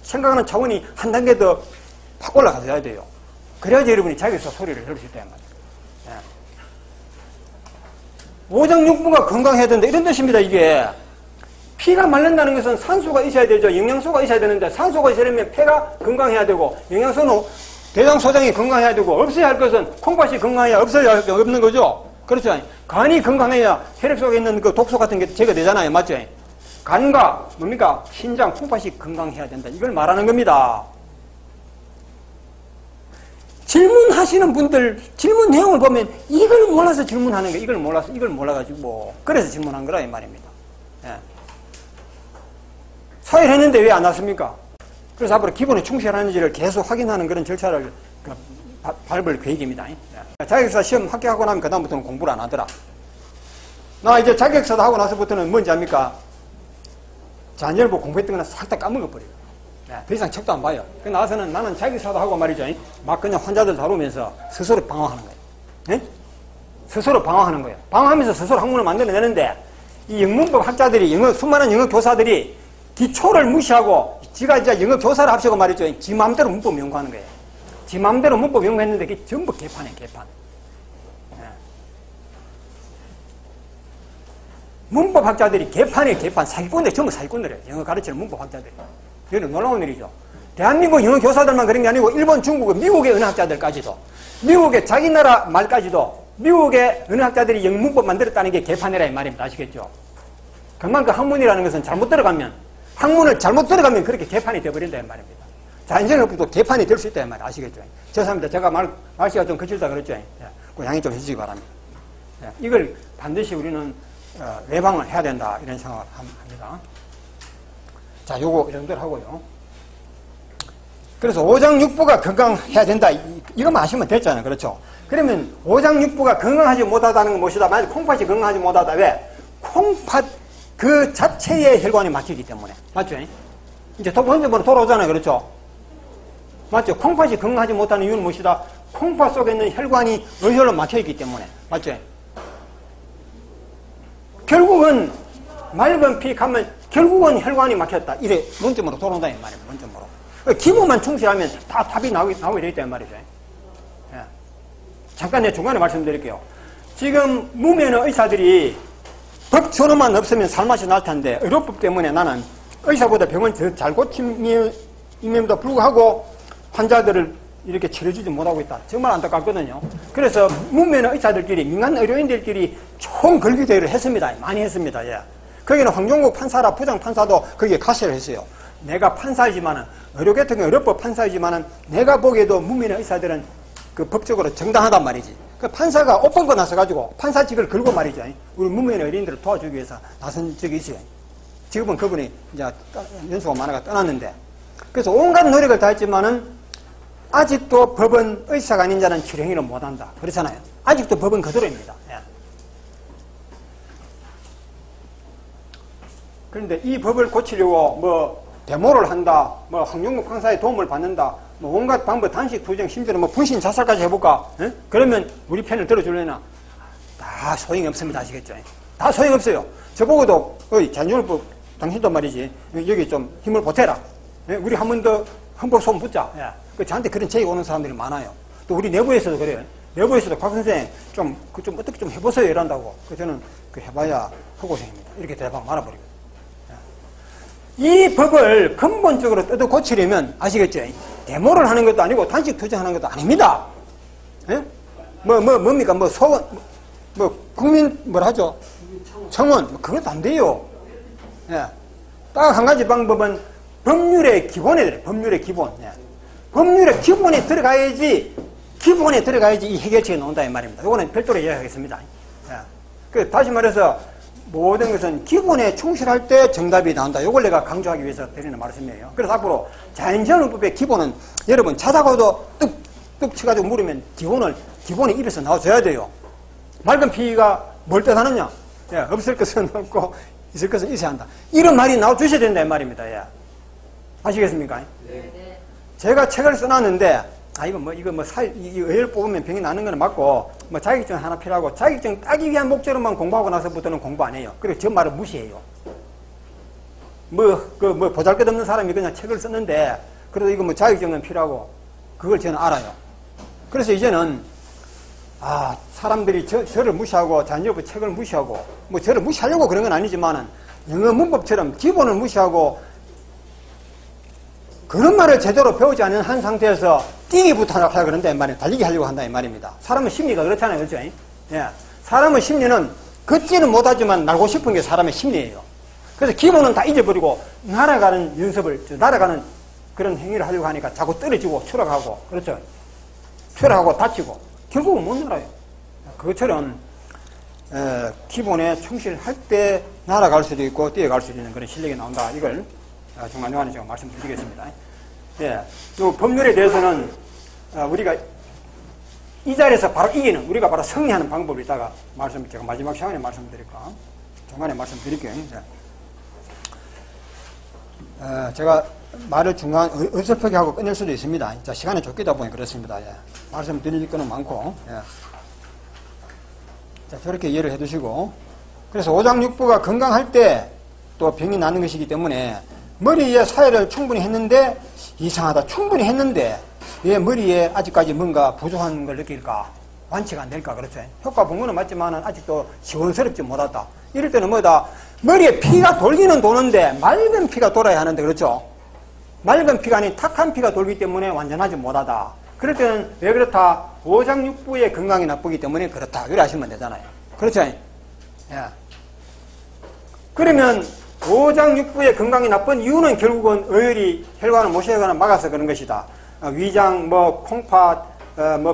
생각하는 차원이 한 단계 더 확 올라가야 돼요. 그래야지 여러분이 자기서 소리를 들을 수 있단 말이에요. 예. 오장육부가 건강해야 된다 이런 뜻입니다. 이게 피가 마른다는 것은 산소가 있어야 되죠. 영양소가 있어야 되는데 산소가 있으려면 폐가 건강해야 되고 영양소는 대장 소장이 건강해야 되고 없어야 할 것은 콩팥이 건강해야 없어야 없는 거죠. 그렇죠. 간이 건강해야 혈액 속에 있는 그 독소 같은 게 제거되잖아요. 맞죠? 간과 뭡니까? 신장, 콩팥이 건강해야 된다. 이걸 말하는 겁니다. 질문하시는 분들 질문 내용을 보면 이걸 몰라서 질문하는 거예요. 이걸 몰라가지고 그래서 질문한 거라 이 말입니다. 예. 사회를 했는데 왜 안 왔습니까? 그래서 앞으로 기본에 충실하는지를 계속 확인하는 그런 절차를 밟을 계획입니다. 자격사 시험 합격하고 나면 그다음부터는 공부를 안 하더라. 나 이제 자격사도 하고 나서부터는 뭔지 압니까? 자연정일법 공부했던 거는 싹 다 까먹어버려요. 더 이상 책도 안 봐요. 그 나와서는 나는 자격사도 하고 말이죠. 막 그냥 환자들 다루면서 스스로 방황하는 거예요. 네? 스스로 방황하는 거예요. 방황하면서 스스로 학문을 만들어내는데 이 영문법 학자들이 수많은 영어 교사들이 기초를 무시하고 지가 이제 영어 교사를 합치고 말이죠. 지 마음대로 문법 연구하는 거예요. 지 마음대로 문법 연구했는데 그게 전부 개판이에요. 개판. 예. 문법 학자들이 개판이에요. 개판. 사기꾼들 전부 사기꾼들이에요. 영어 가르치는 문법 학자들이. 이건 놀라운 일이죠. 대한민국 영어 교사들만 그런 게 아니고 일본, 중국, 미국의 언어학자들까지도 미국의 자기 나라 말까지도 미국의 언어학자들이 영어 문법 만들었다는 게 개판이라 이 말입니다. 아시겠죠? 그만큼 학문이라는 것은 잘못 들어가면 학문을 잘못 들어가면 그렇게 개판이 되어버린다 이 말입니다. 자연정일법도 개판이 될 수 있다 이 말 아시겠죠? 죄송합니다. 제가 말씨가 좀 거칠다 그랬죠? 예. 그 양해 좀 해주시기 바랍니다. 예. 이걸 반드시 우리는 외방을 해야 된다 이런 생각을 합니다. 자, 요거 이 정도로 하고요. 그래서 오장육부가 건강해야 된다. 이것만 아시면 됐잖아요. 그렇죠? 그러면 오장육부가 건강하지 못하다는 건 무엇이다? 만약 콩팥이 건강하지 못하다. 왜? 콩팥 그 자체의 혈관이 막히기 때문에. 맞죠? 이제 본전으로 돌아오잖아요. 그렇죠? 맞죠? 콩팥이 건강하지 못하는 이유는 무엇이다? 콩팥 속에 있는 혈관이 의혈로 막혀있기 때문에. 맞죠? 결국은 맑은 피 가면 결국은 혈관이 막혔다. 이래 논점으로 돌아온다 이 말이에요. 논점으로. 기본만 충실하면 다 답이 나오게 되어 있단 말이죠. 예. 잠깐 내가 중간에 말씀드릴게요. 지금 무면허 의사들이 법조문만 없으면 살맛이 날 텐데 의료법 때문에 나는 의사보다 병을 더 잘 고침임에도 불구하고 환자들을 이렇게 치료주지 못하고 있다. 정말 안타깝거든요. 그래서 문면의 의사들끼리, 민간 의료인들끼리 총 걸기대회를 했습니다. 많이 했습니다. 예. 거기는 황종국 판사라 부장판사도 거기에 가세를 했어요. 내가 판사이지만은, 의료계통의 의료법 판사이지만은, 내가 보기에도 문면의 의사들은 그 법적으로 정당하단 말이지. 그 판사가 옷 벗고 나서가지고 판사직을 걸고 말이죠. 우리 문면의 의료인들을 도와주기 위해서 나선 적이 있어요. 지금은 그분이 이제 연수가 많아가 떠났는데. 그래서 온갖 노력을 다했지만은 아직도 법은 의사가 아닌 자는 치료 행위를 못한다. 그렇잖아요. 아직도 법은 그대로입니다. 예. 그런데 이 법을 고치려고 뭐 데모를 한다, 뭐 황종국 판사의 도움을 받는다, 뭐 온갖 방법, 단식, 투쟁, 심지어는 뭐 분신 자살까지 해볼까? 예? 그러면 우리 편을 들어줄래나? 다 소용이 없습니다. 아시겠죠? 다 소용없어요. 저보고도 잔존법 당신도 말이지 여기 좀 힘을 보태라. 예? 우리 한 번 더 헌법 소원 붙자. 예. 저한테 그런 제의 오는 사람들이 많아요. 또 우리 내부에서도 그래요. 내부에서도 곽 선생 좀 어떻게 좀 해보세요 이런다고. 저는 해봐야 허고생입니다. 이렇게 대박 말아버리고. 이 법을 근본적으로 뜯어 고치려면 아시겠죠? 데모를 하는 것도 아니고 단식 투쟁하는 것도 아닙니다. 예? 뭡니까? 소원, 국민 뭐라 하죠? 청원. 그것도 안 돼요. 예. 딱 한 가지 방법은 법률의 기본에 들어요. 법률의 기본. 예. 법률의 기본에 들어가야지 이 해결책이 나온다 이 말입니다. 이거는 별도로 이야기하겠습니다. 예. 다시 말해서 모든 것은 기본에 충실할 때 정답이 나온다. 이걸 내가 강조하기 위해서 드리는 말씀이에요. 그래서 앞으로 자연재해법의 기본은 여러분 자다가도 뚝뚝 쳐가지고 물으면 기본이 입에서 나와줘야 돼요. 맑은 피가 뭘 뜻하느냐? 예, 없을 것은 없고 있을 것은 있어야 한다. 이런 말이 나와주셔야 된다 이 말입니다. 예. 아시겠습니까? 네. 제가 책을 써놨는데 이 의를 뽑으면 병이 나는 건 맞고, 자격증 하나 필요하고, 자격증 따기 위한 목적으로만 공부하고 나서부터는 공부 안 해요. 그리고 저 말을 무시해요. 보잘 것 없는 사람이 그냥 책을 썼는데, 그래도 이거 자격증은 필요하고, 그걸 저는 알아요. 그래서 이제는, 사람들이 저를 무시하고, 자녀부 책을 무시하고, 저를 무시하려고 그런 건 아니지만은, 영어 문법처럼 기본을 무시하고, 그런 말을 제대로 배우지 않은 한 상태에서 뛰기부터 하려고 그런다 이 말이에요. 달리기 하려고 한다 이 말입니다. 사람은 심리가 그렇잖아요. 그렇죠? 예. 사람의 심리는 걷지는 못하지만 날고 싶은 게 사람의 심리예요. 그래서 기본은 다 잊어버리고 날아가는 연습을, 날아가는 그런 행위를 하려고 하니까 자꾸 떨어지고 추락하고, 그렇죠? 추락하고 다치고 결국은 못 날아요. 그것처럼 기본에 충실할 때 날아갈 수도 있고 뛰어갈 수도 있는 그런 실력이 나온다. 이걸 중간중간에 제가 말씀드리겠습니다. 예. 또 법률에 대해서는 우리가 이 자리에서 바로 이기는, 우리가 바로 승리하는 방법을 이따가 제가 마지막 시간에 말씀드릴까? 중간에 말씀드릴게요. 제가 말을 어설프게 하고 끝낼 수도 있습니다. 자, 시간이 쫓기다 보니 그렇습니다. 예. 말씀드릴 거는 많고. 예. 자, 저렇게 이해를 해 두시고. 그래서 오장육부가 건강할 때 또 병이 나는 것이기 때문에 머리에 사회를 충분히 했는데 이상하다. 충분히 했는데 왜 머리에 아직까지 뭔가 부족한 걸 느낄까? 완치가 안 될까? 그렇죠. 효과 본 거는 맞지만 아직도 시원스럽지 못하다. 이럴 때는 머리에 피가 돌기는 도는데 맑은 피가 돌아야 하는데, 그렇죠? 맑은 피가 아닌 탁한 피가 돌기 때문에 완전하지 못하다. 그럴 때는 왜 그렇다? 오장육부의 건강이 나쁘기 때문에 그렇다. 그래 하시면 되잖아요. 그렇죠? 예. 그러면 오장육부의 건강이 나쁜 이유는 결국은 어혈이 혈관을 모셔가거나 막아서 그런 것이다. 위장, 콩팥,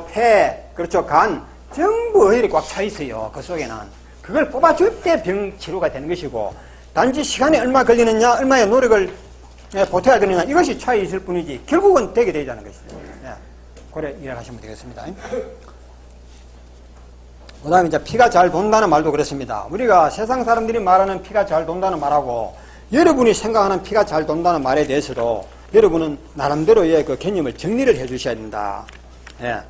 폐, 그렇죠. 간, 전부 어혈이 꽉 차 있어요. 그 속에는. 그걸 뽑아줄 때 병 치료가 되는 것이고, 단지 시간이 얼마 걸리느냐, 얼마의 노력을 보태야 되느냐, 이것이 차이 있을 뿐이지, 결국은 되게 되자는 것이죠. 그래, 이해하시면 되겠습니다. 그 다음에 이제 피가 잘 돈다는 말도 그렇습니다. 우리가 세상 사람들이 말하는 피가 잘 돈다는 말하고 여러분이 생각하는 피가 잘 돈다는 말에 대해서도 여러분은 나름대로의 그 개념을 정리를 해 주셔야 된다. 예.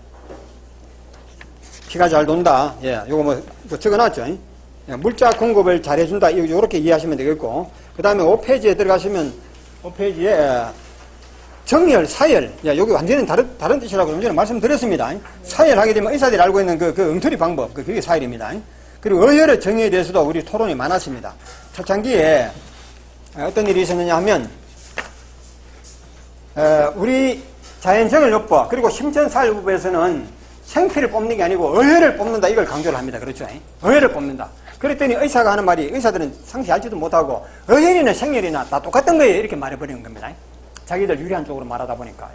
피가 잘 돈다. 예. 요거 적어놨죠. 예. 물자 공급을 잘 해준다. 이렇게 이해하시면 되겠고. 그 다음에 5페이지에 들어가시면 5페이지에 정열, 사열. 야, 여기 완전히 다른 뜻이라고 전에 말씀드렸습니다. 사열하게 되면 의사들이 알고 있는 그 엉터리 방법. 그게 사열입니다. 그리고 의혈의 정의에 대해서도 우리 토론이 많았습니다. 초창기에 어떤 일이 있었느냐 하면 우리 자연정을요법 그리고 심천사회법에서는 생피를 뽑는 게 아니고 의혈을 뽑는다 이걸 강조를 합니다. 그렇죠? 의혈을 뽑는다. 그랬더니 의사가 하는 말이 의사들은 상시 알지도 못하고 의혈이나 생혈이나 다 똑같은 거예요. 이렇게 말해버리는 겁니다. 자기들 유리한 쪽으로 말하다 보니까.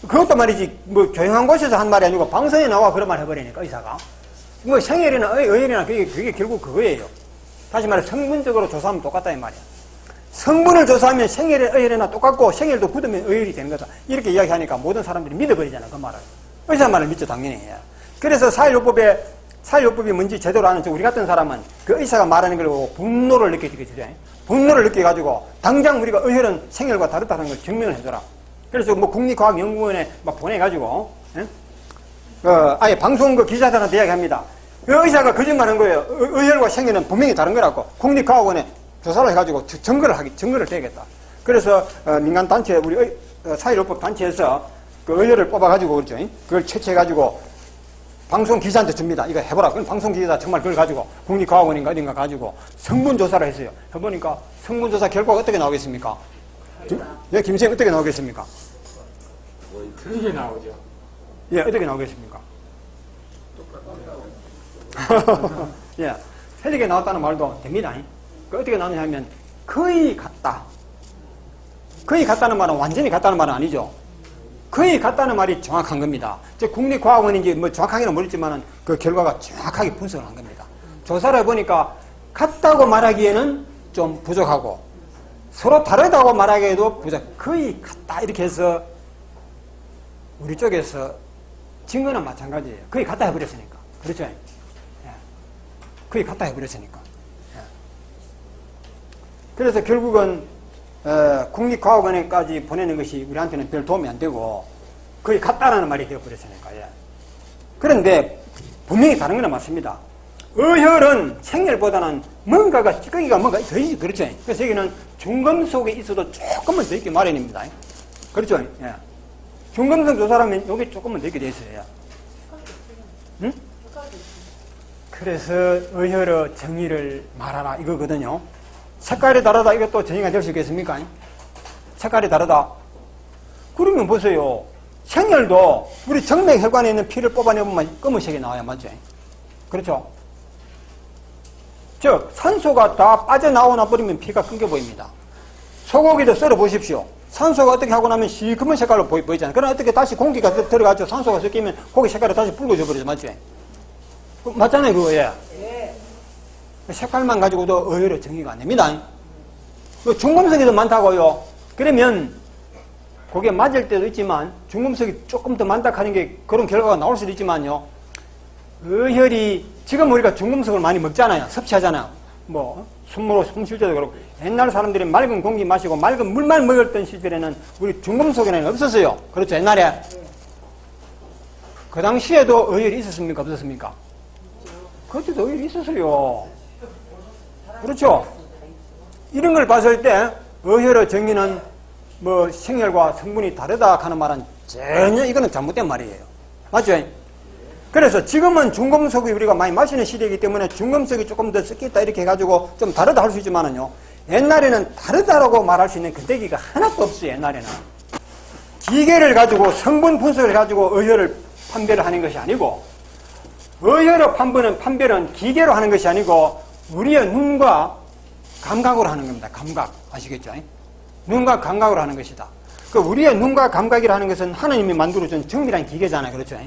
그것도 말이지 뭐 조용한 곳에서 한 말이 아니고 방송에 나와 그런 말 해버리니까 의사가 뭐 생혈이나 의혈이나 그게 결국 그거예요. 다시 말해 성분적으로 조사하면 똑같다 이 말이야. 성분을 조사하면 생혈이나 의혈이나 똑같고 생혈도 굳으면 의혈이 되는 거다. 이렇게 이야기하니까 모든 사람들이 믿어버리잖아 그 말을. 의사 말을 믿죠 당연히. 그래서 사회요법이 뭔지 제대로 아는 우리 같은 사람은 그 의사가 말하는 걸 보고 분노를 느끼게 되죠. 분노를 느껴가지고 당장 우리가 의혈은 생혈과 다르다는 걸 증명을 해줘라. 그래서 뭐 국립과학연구원에 막 보내가지고 아예 방송 그 기자들한테 이야기합니다. 그 의사가 거짓말한 거예요. 의혈과 생혈은 분명히 다른 거라고. 국립과학원에 조사를 해가지고 증거를 대겠다. 그래서 민간 단체 우리 사회요법 단체에서 그 의혈을 뽑아가지고 그렇죠. 그걸 채취해가지고 방송 기자한테 줍니다. 이거 해보라. 그럼 방송 기자 정말 그걸 가지고 국립과학원인가 어딘가 가지고 성분 조사를 했어요. 해보니까 성분 조사 결과가 어떻게 나오겠습니까? 김쌤 어떻게 나오겠습니까? 틀리게 나오죠. 예, 어떻게 나오겠습니까? 예, 틀리게 나왔다는 말도 됩니다. 그 어떻게 나오냐 하면 거의 같다. 거의 같다는 말은 완전히 같다는 말은 아니죠. 거의 같다는 말이 정확한 겁니다. 국립과학원인지 뭐 정확하게는 모르겠지만 그 결과가 정확하게 분석을 한 겁니다. 조사를 해보니까 같다고 말하기에는 좀 부족하고 서로 다르다고 말하기에도 거의 같다 이렇게 해서 우리 쪽에서 증거는 마찬가지예요. 거의 같다 해버렸으니까. 그렇죠? 예. 거의 같다 해버렸으니까. 예. 그래서 결국은 국립과학원에까지 보내는 것이 우리한테는 별 도움이 안 되고 거의 같다라는 말이 되어버렸으니까. 예. 그런데 분명히 다른 건 맞습니다. 의혈은 생혈보다는 뭔가가 찌꺼기가 뭔가 더 있지. 그렇죠? 그래서 여기는 중금 속에 있어도 조금은 더 있기 마련입니다. 그렇죠? 예. 중금속 조사라면 여기 조금은 더 있게 돼 있어요. 응? 그래서 의혈의 정의를 말하라 이거거든요. 색깔이 다르다 이것도 정의가 될 수 있겠습니까? 색깔이 다르다. 그러면 보세요. 생혈도 우리 정맥혈관에 있는 피를 뽑아내보면 검은색이 나와요. 맞죠? 그렇죠? 즉 산소가 다 빠져나오나 버리면 피가 끊겨 보입니다. 소고기도 썰어 보십시오. 산소가 어떻게 하고 나면 시커먼 색깔로 보이잖아요. 그러나 어떻게 다시 공기가 들어가죠. 산소가 섞이면 고기 색깔이 다시 붉어져 버리죠. 맞죠? 맞잖아요 그거. 예. 색깔만 가지고도 의혈의 정의가 안 됩니다. 중금속이 더 많다고요. 그러면 그게 맞을 때도 있지만 중금속이 조금 더 많다 하는 게 그런 결과가 나올 수도 있지만요. 의혈이 지금 우리가 중금속을 많이 먹잖아요. 섭취하잖아요. 뭐 숨으로 숨 쉴 때도 그렇고 옛날 사람들이 맑은 공기 마시고 맑은 물만 먹었던 시절에는 우리 중금속에는 없었어요. 그렇죠? 옛날에 그 당시에도 의혈이 있었습니까? 없었습니까? 그때도 의혈이 있었어요. 그렇죠? 이런 걸 봤을 때 의혈의 정의는 뭐 생혈과 성분이 다르다 하는 말은 전혀 이거는 잘못된 말이에요. 맞죠? 그래서 지금은 중금속이 우리가 많이 마시는 시대이기 때문에 중금속이 조금 더 섞였다 이렇게 해가지고 좀 다르다 할 수 있지만은요. 옛날에는 다르다라고 말할 수 있는 근대기가 하나도 없어요. 옛날에는. 기계를 가지고 성분 분석을 가지고 의혈을 판별을 하는 것이 아니고 의혈의 판별은 기계로 하는 것이 아니고 우리의 눈과 감각으로 하는 겁니다. 감각. 아시겠죠? 눈과 감각으로 하는 것이다. 그 우리의 눈과 감각이라 하는 것은 하나님이 만들어준 정밀한 기계잖아요. 그렇죠?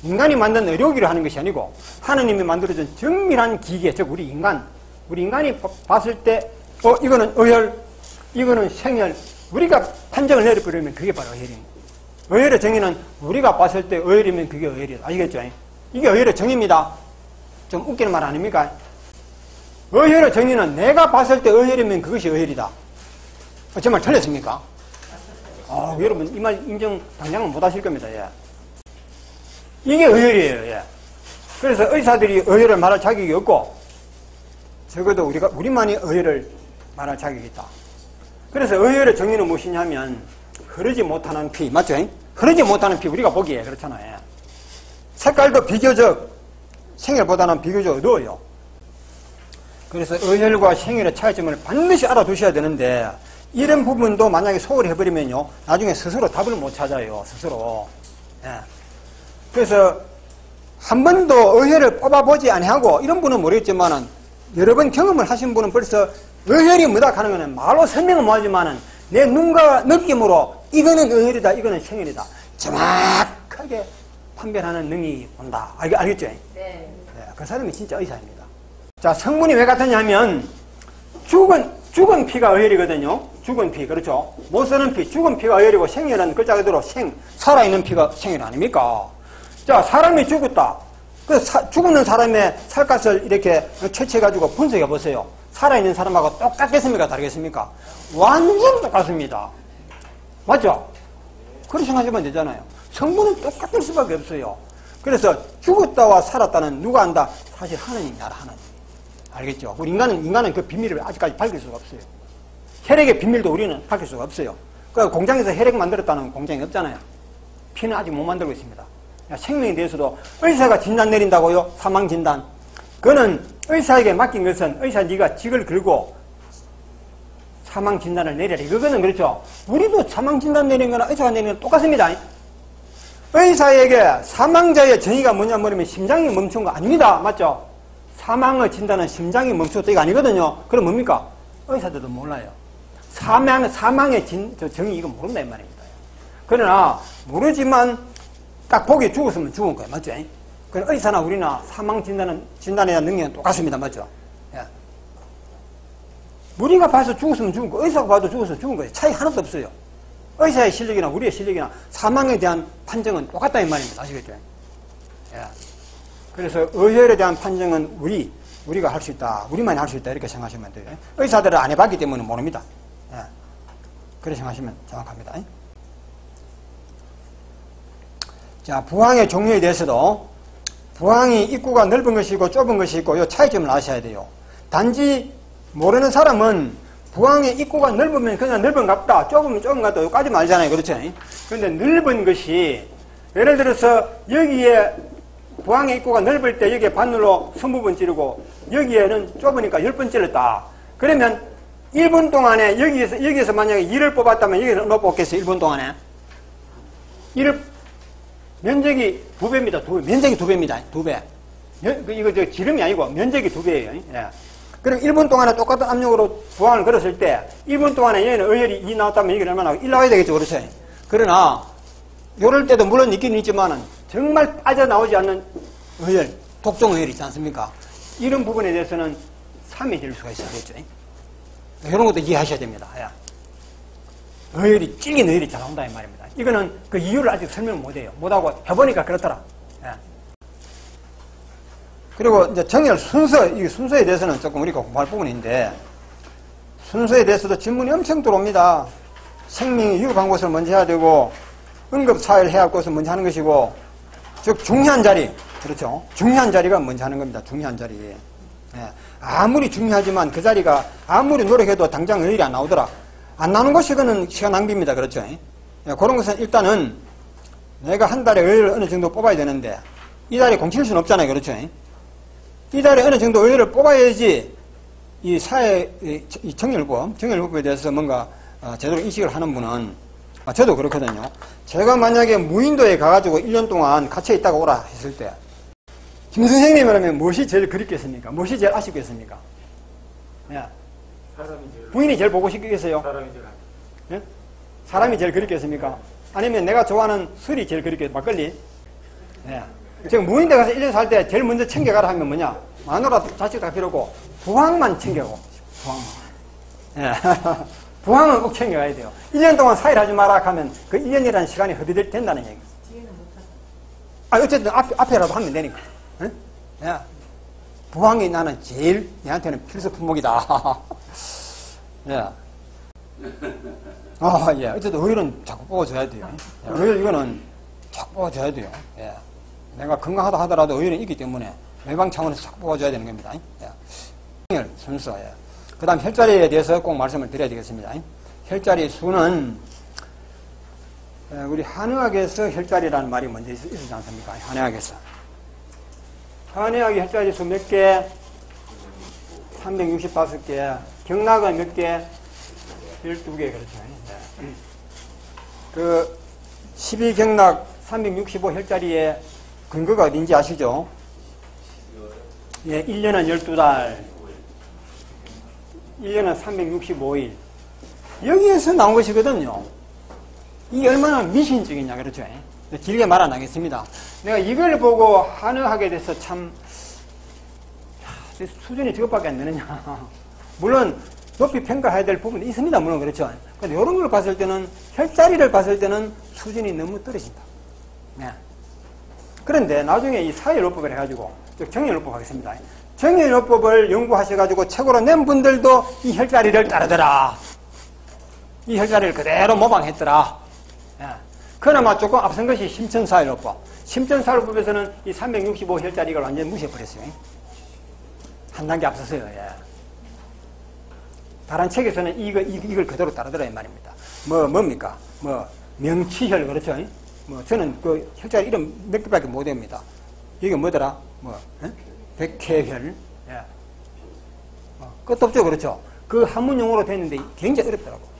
인간이 만든 의료기로 하는 것이 아니고 하나님이 만들어준 정밀한 기계, 즉 우리 인간이 봤을 때 이거는 의혈, 이거는 생혈, 우리가 판정을 내려버리면 그게 바로 의혈입니다. 의혈의 정의는 우리가 봤을 때 의혈이면 그게 의혈이다. 아시겠죠? 이게 의혈의 정의입니다. 좀 웃기는 말 아닙니까? 의혈의 정의는 내가 봤을 때 의혈이면 그것이 의혈이다. 정말 틀렸습니까? 여러분 이 말 인정 당장은 못 하실 겁니다. 예. 이게 의혈이에요. 예. 그래서 의사들이 의혈을 말할 자격이 없고 적어도 우리만이 의혈을 말할 자격이 있다. 그래서 의혈의 정의는 무엇이냐면 흐르지 못하는 피. 맞죠? 흐르지 못하는 피 우리가 보기에 그렇잖아요. 예. 색깔도 비교적 생혈보다는 비교적 어두워요. 그래서 의혈과 생혈의 차이점을 반드시 알아두셔야 되는데 이런 부분도 만약에 소홀히 해버리면요 나중에 스스로 답을 못 찾아요. 스스로. 예. 그래서 한 번도 의혈을 뽑아보지 아니하고 이런 분은 모르겠지만은 여러 번 경험을 하신 분은 벌써 의혈이 뭐다 하는 거는 말로 설명은 못하지만은 내 눈과 느낌으로 이거는 의혈이다 이거는 생혈이다 정확하게 판별하는 능력이 온다. 알겠죠? 네. 그 사람이 진짜 의사입니다. 자, 성분이 왜 같았냐면 죽은 피가 의혈이거든요. 죽은 피, 그렇죠? 못 쓰는 피, 죽은 피가 의혈이고 생혈은 글자 그대로 살아있는 피가 생혈 아닙니까? 자, 사람이 죽었다. 죽는 사람의 살갗을 이렇게 채취해가지고 분석해 보세요. 살아있는 사람하고 똑같겠습니까? 다르겠습니까? 완전 똑같습니다. 맞죠? 그렇게 생각하시면 되잖아요. 성분은 똑같을 수밖에 없어요. 그래서 죽었다와 살았다는 누가 안다? 사실 하나님이 알아, 하나님. 알겠죠? 우리 인간은 그 비밀을 아직까지 밝힐 수가 없어요. 혈액의 비밀도 우리는 밝힐 수가 없어요. 그 공장에서 혈액 만들었다는 공장이 없잖아요. 피는 아직 못 만들고 있습니다. 생명에 대해서도 의사가 진단 내린다고요? 사망 진단. 그거는 의사에게 맡긴 것은 의사 네가 직을 걸고 사망 진단을 내려라. 그거는 그렇죠. 우리도 사망 진단 내리는 거나 의사가 내리는 건 똑같습니다. 의사에게 사망자의 정의가 뭐냐 물으면 심장이 멈춘 거 아닙니다. 맞죠? 사망의 진단은 심장이 멈췄다 이거 아니거든요. 그럼 뭡니까? 의사들도 몰라요. 사망의 정의 이거 모른다 이 말입니다. 그러나 모르지만 딱 보기에 죽었으면 죽은 거예요. 맞죠? 그럼 의사나 우리나 사망 진단에 대한 능력은 똑같습니다. 맞죠? 예. 우리가 봐서 죽었으면 죽은 거, 의사가 봐도 죽었으면 죽은 거예요. 차이 하나도 없어요. 의사의 실력이나 우리의 실력이나 사망에 대한 판정은 똑같다 이 말입니다. 아시겠죠? 예. 그래서 의혈에 대한 판정은 우리가 할 수 있다. 우리만이 할 수 있다. 이렇게 생각하시면 돼요. 의사들은 안 해봤기 때문에 모릅니다. 예. 그렇게 생각하시면 정확합니다. 자, 부항의 종류에 대해서도 부항이 입구가 넓은 것이 있고 좁은 것이 있고 이 차이점을 아셔야 돼요. 단지 모르는 사람은 부항의 입구가 넓으면 그냥 넓은 같다, 좁으면 좁은 같다, 여기까지 알잖아요. 그렇죠? 그런데 넓은 것이 예를 들어서 여기에 부항의 입구가 넓을 때 여기에 바늘로 20번 찌르고 여기에는 좁으니까 10번 찔렀다. 그러면 1분 동안에 여기에서 만약에 2를 뽑았다면 여기서 얼마 뽑겠어요? 1분 동안에? 1을 면적이 2배입니다. 면적이 2배입니다. 2배. 이거 지름이 아니고 면적이 2배예요. 예. 그럼 1분 동안에 똑같은 압력으로 부항을 걸었을 때 1분 동안에 얘는 의혈이 2 나왔다면 여기는 얼마 나오고 1 나와야 되겠죠. 그렇죠? 그러나 요럴 때도 물론 있긴 있지만은 정말 빠져나오지 않는 의혈, 독종 의혈이 있지 않습니까? 이런 부분에 대해서는 3이 될 수가 있어야겠죠. 이런 것도 이해하셔야 됩니다. 예. 의혈이 찔긴 의혈이 잘 나온다 이 말입니다. 이거는 그 이유를 아직 설명 못해요. 못하고 해보니까 그렇더라. 예. 그리고 이제 정혈 순서, 이 순서에 대해서는 조금 우리가 공부할 부분인데 순서에 대해서도 질문이 엄청 들어옵니다. 생명이 유급한 곳을 먼저 해야 되고 응급사회를 해야 할 곳을 먼저 하는 것이고 즉 중요한 자리, 그렇죠? 중요한 자리가 먼저 하는 겁니다. 중요한 자리. 예. 아무리 중요하지만 그 자리가 아무리 노력해도 당장 의일이 안 나오더라. 안 나오는 것이 그는 시간 낭비입니다. 그렇죠? 예. 그런 것은 일단은 내가 한 달에 의일을 어느 정도 뽑아야 되는데 이 달에 공칠 수는 없잖아요. 그렇죠? 이 달에 어느 정도 의일을 뽑아야지 이 사회, 이 정열법에 대해서 뭔가 제대로 인식을 하는 분은 저도 그렇거든요. 제가 만약에 무인도에 가가지고 1년 동안 갇혀 있다가 오라 했을 때 김 선생님이라면 무엇이 제일 그립겠습니까? 무엇이 제일 아쉽겠습니까? 예. 부인이 제일 보고 싶겠어요? 예? 사람이 제일 그립겠습니까? 아니면 내가 좋아하는 술이 제일 그립겠어요? 막걸리? 예. 지금 무인도에 가서 1년 살 때 제일 먼저 챙겨가라 하면 뭐냐? 마누라 자식 다 필요고 부항만 챙겨고. 부항만. 예. 부항은 꼭 챙겨가야 돼요. 1년 동안 사일 하지 마라 하면 그 1년이라는 시간이 허비된다는 얘기예요. 뒤에는 못하죠. 어쨌든 앞에라도 하면 되니까. 응? 예. 부항이 나는 제일 내한테는 필수 품목이다. 예. 예. 어쨌든 의일은 자꾸 뽑아줘야 돼요. 의일 이거는 자꾸 뽑아줘야 돼요. 예. 내가 건강하다 하더라도 의일은 있기 때문에 예방 차원에서 자꾸 뽑아줘야 되는 겁니다. 예. 순서. 예. 그 다음 혈자리에 대해서 꼭 말씀을 드려야 되겠습니다. 혈자리 수는 우리 한의학에서 혈자리라는 말이 먼저 있었지 않습니까? 한의학에서. 한의학의 혈자리 수 몇 개? 365개, 경락은 몇 개? 12개, 그렇죠. 네. 그 12경락 365혈자리의 근거가 어딘지 아시죠? 예, 1년은 12달, 1년은 365일. 여기에서 나온 것이거든요. 이게 얼마나 미신적이냐, 그렇죠? 길게 말 안 하겠습니다. 내가 이걸 보고 한의하게 돼서 참, 수준이 저것밖에 안 되느냐. 물론, 높이 평가해야 될 부분이 있습니다. 물론 그렇죠. 근데 이런 걸 봤을 때는, 혈자리를 봤을 때는 수준이 너무 떨어진다. 네. 그런데 나중에 이 사회요법을 해가지고, 정연요법 하겠습니다. 정연요법을 연구하셔가지고 책으로 낸 분들도 이 혈자리를 따르더라. 이 혈자리를 그대로 모방했더라. 예. 그나마 조금 앞선 것이 심천사회요법. 심천사회요법에서는 이 365혈자리를 완전히 무시해버렸어요. 한 단계 앞섰어요. 예. 다른 책에서는 이걸 그대로 따르더라 이 말입니다. 뭡니까? 명치혈, 그렇죠? 저는 그 혈자리 이름 몇 개밖에 못 외웁니다. 이게 뭐더라? 백회혈. 예. 끝도 없죠, 그렇죠? 그 한문용어로 됐는데 굉장히 어렵더라고.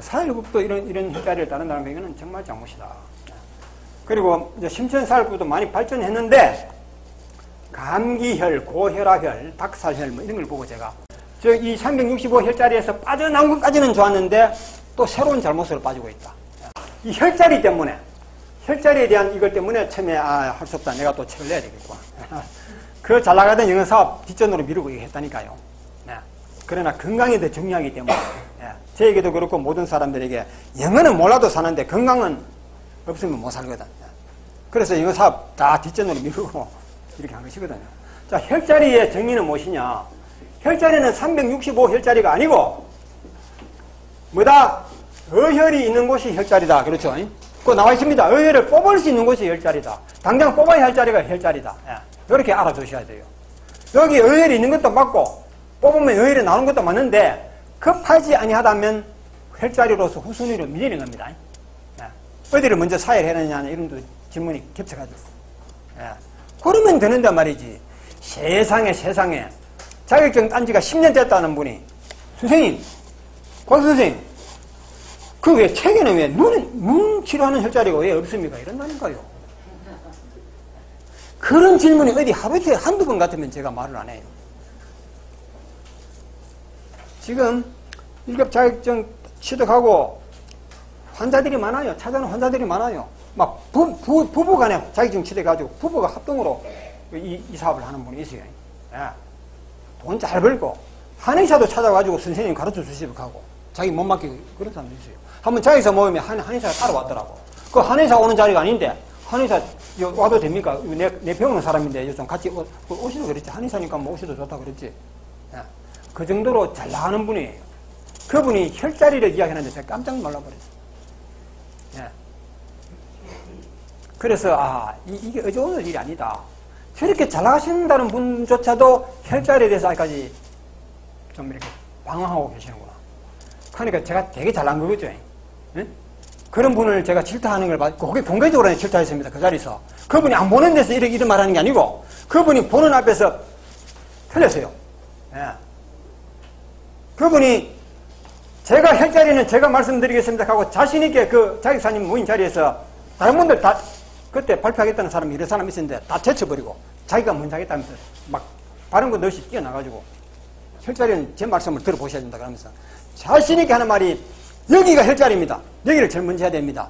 사회요법도 이런 혈자리를 따른다는 건 정말 잘못이다. 그리고 이제 심천사회요법도 많이 발전했는데, 감기혈, 고혈압혈, 닭살혈 이런 걸 보고 제가 이 365혈자리에서 빠져나온 것까지는 좋았는데 또 새로운 잘못으로 빠지고 있다. 이 혈자리 때문에, 혈자리에 대한 이것 때문에 처음에 할 수 없다. 내가 또 책을 내야 되겠구나. 그 잘 나가던 영어사업 뒷전으로 미루고 했다니까요. 네. 그러나 건강이 더 중요하기 때문에 저에게도 그렇고 모든 사람들에게 영어는 몰라도 사는데 건강은 없으면 못 살거든. 그래서 영어사업 다 뒷전으로 미루고 이렇게 한 것이거든요. 자, 혈자리의 정의는 무엇이냐? 혈자리는 365혈자리가 아니고 뭐다? 어혈이 있는 곳이 혈자리다. 그렇죠? 그거 나와 있습니다. 어혈을 뽑을 수 있는 곳이 혈자리다. 당장 뽑아야 할 자리가 혈자리다. 이렇게 알아두셔야 돼요. 여기 어혈이 있는 것도 맞고 뽑으면 어혈이 나오는 것도 맞는데 급하지 아니하다면 혈자리로서 후순위로 밀리는 겁니다. 어디를 먼저 사회를 해야 하느냐 이런 질문이 겹쳐가지고 그러면 되는데 말이지. 세상에 자격증 딴 지가 10년 됐다는 분이 선생님, 곽 선생님 그 왜 책에는 왜 눈 치료하는 혈자리가 왜 없습니까? 이런다니까요. 그런 질문이 어디 하루에 한두 번 같으면 제가 말을 안 해요. 지금 1급 자격증 취득하고 환자들이 많아요. 찾아오는 환자들이 많아요. 막 부부 간에 자격증 취득해가지고 부부가 합동으로 이 사업을 하는 분이 있어요. 돈 잘 벌고 한의사도 찾아가지고 선생님 가르쳐 주시고 하고 자기 못 맡기고 그런 사람도 있어요. 한번 자기사 모임에 한의사가 따라왔더라고. 그 한의사 오는 자리가 아닌데 한의사 와도 됩니까? 내 배우는 사람인데 좀 같이 오시도 그랬지. 한의사니까 뭐 오시도 좋다 그랬지. 그 정도로 잘 나가는 분이에요. 그분이 혈자리를 이야기하는데 제가 깜짝 놀라버렸어요. 그래서 이게 어려운 일이 아니다. 저렇게 잘 나가신다는 분조차도 혈자리에 대해서 아직까지 좀 이렇게 방황하고 계시는구나. 그러니까 제가 되게 잘난 거겠죠. 그런 분을 제가 질타하는 걸 봤고, 그게 공개적으로 질타했습니다. 그 자리에서. 그분이 안 보는 데서 이런 말하는 게 아니고, 그분이 보는 앞에서 틀렸어요. 그분이 제가 혈자리는 제가 말씀드리겠습니다 하고 자신있게 그 자기사님 모인 자리에서 다른 분들 다 그때 발표하겠다는 사람이 여러 사람 있었는데 다 제쳐버리고 자기가 먼저 하겠다면서 막 다른 거 없이 뛰어나가지고 혈자리는 제 말씀을 들어보셔야 된다 그러면서 자신있게 하는 말이 여기가 혈자리입니다. 여기를 제일 먼저 해야 됩니다.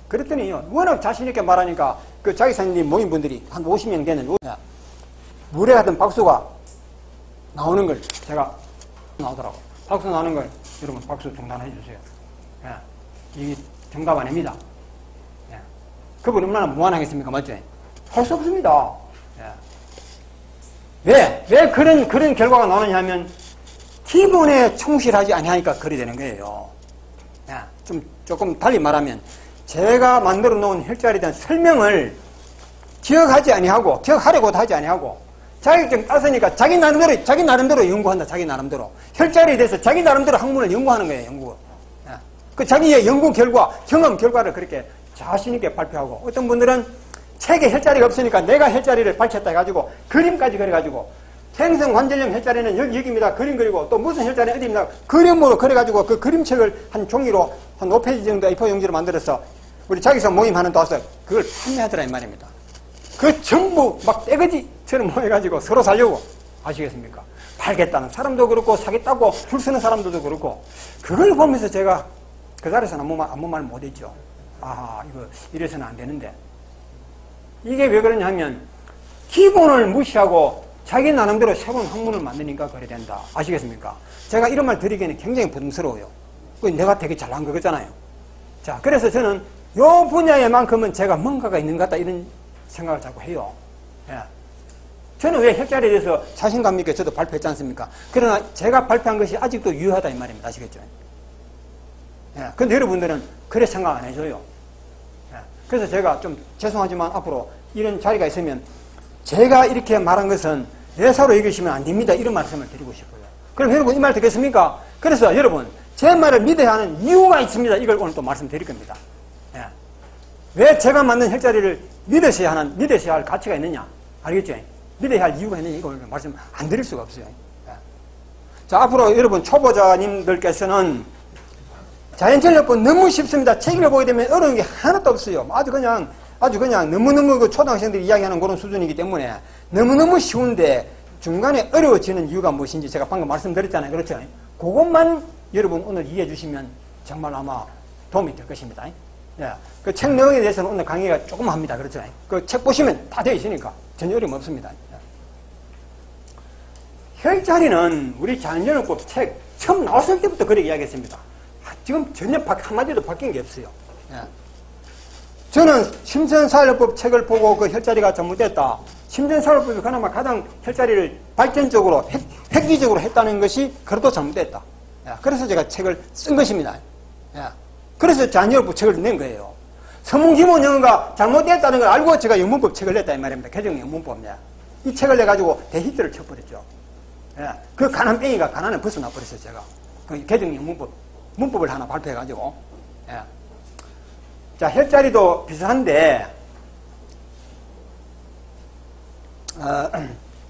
그랬더니요, 워낙 자신있게 말하니까 그 자기사님 모인 분들이 한 50명 되는 물에 하던 박수가 나오는 걸 제가 나오더라고요. 박수 나오는 걸 여러분 박수 중단해 주세요. 이 정답 아닙니다. 그분 얼마나 무한하겠습니까? 맞죠? 할 수 없습니다. 왜 그런 결과가 나오느냐 하면 기본에 충실하지 아니하니까 그리 되는 거예요. 조금 달리 말하면 제가 만들어 놓은 혈자리에 대한 설명을 기억하지 아니하고 기억하려고도 하지 아니하고 자격증 땄으니까 자기 나름대로 연구한다. 자기 나름대로 혈자리에 대해서 자기 나름대로 학문을 연구하는 거예요. 연구. 그 자기의 연구 결과, 경험 결과를 그렇게 자신 있게 발표하고, 어떤 분들은 책에 혈자리가 없으니까 내가 혈자리를 밝혔다 해가지고 그림까지 그려가지고 행성관절염 혈자리는 여기입니다. 그림 그리고 또 무슨 혈자리는 어디입니다. 그림으로 그려가지고 그 그림책을 한 종이로 한 5페이지 정도 A4 용지로 만들어서 우리 자기소 모임하는 데 와서 그걸 판매하더라 이 말입니다. 그 전부 막 떼거지처럼 모여가지고 서로 살려고. 아시겠습니까? 팔겠다는 사람도 그렇고 사겠다고 줄 서는 사람들도 그렇고 그걸 보면서 제가 그 자리에서는 아무 말 못했죠. 아, 이거 이래서는 안 되는데. 이게 왜 그러냐 하면 기본을 무시하고 자기 나름대로 새로운 학문을 만드니까 그래 된다. 아시겠습니까? 제가 이런 말 드리기에는 굉장히 부담스러워요. 내가 되게 잘난 거잖아요. 자, 그래서 저는 요 분야에만큼은 제가 뭔가가 있는 것 같다 이런 생각을 자꾸 해요. 예. 저는 왜 혈자리에 대해서 자신감 있게 저도 발표했지 않습니까? 그러나 제가 발표한 것이 아직도 유효하다 이 말입니다. 아시겠죠? 예. 근데 여러분들은 그래 생각 안 해줘요. 예. 그래서 제가 좀 죄송하지만 앞으로 이런 자리가 있으면 제가 이렇게 말한 것은 예사로 여기시면 안 됩니다. 이런 말씀을 드리고 싶어요. 그럼 여러분 이 말 듣겠습니까? 그래서 여러분 제 말을 믿어야 하는 이유가 있습니다. 이걸 오늘 또 말씀드릴 겁니다. 예. 왜 제가 만든 혈자리를 믿으셔야 할 가치가 있느냐? 알겠죠? 믿어야 할 이유가 있느냐? 이걸 말씀 안 드릴 수가 없어요. 예. 자, 앞으로 여러분 초보자님들께서는 자연철력법 너무 쉽습니다. 책 읽어보게 되면 어려운 게 하나도 없어요. 아주 그냥 너무너무 그 초등학생들이 이야기하는 그런 수준이기 때문에 너무너무 쉬운데 중간에 어려워지는 이유가 무엇인지 제가 방금 말씀드렸잖아요. 그렇죠? 그것만 여러분 오늘 이해해 주시면 정말 아마 도움이 될 것입니다. 예. 그 책 내용에 대해서는 오늘 강의가 조금 합니다. 그렇죠? 그 책 보시면 다 되어 있으니까 전혀 어려움 없습니다. 혈자리는 우리 자연연합법 책 처음 나왔을 때부터 그렇게 이야기했습니다. 지금 전혀 한마디도 바뀐 게 없어요. 예. 저는 심전사회법 책을 보고 그 혈자리가 잘못됐다. 심전사회법이 그나마 가장 혈자리를 발전적으로 획기적으로 했다는 것이 그래도 잘못됐다. 예. 그래서 제가 책을 쓴 것입니다. 예. 그래서 자연연합법 책을 낸 거예요. 서문기본영어가 잘못됐다는 걸 알고 제가 영문법 책을 냈다 이 말입니다. 개정영문법입니다. 이 책을 내가지고 대히트를 쳐버렸죠. 예. 그 가난뱅이가 가난을 벗어나 버렸어요. 제가 그 개정영문법 문법을 하나 발표해가지고. 예. 자, 혈자리도 비슷한데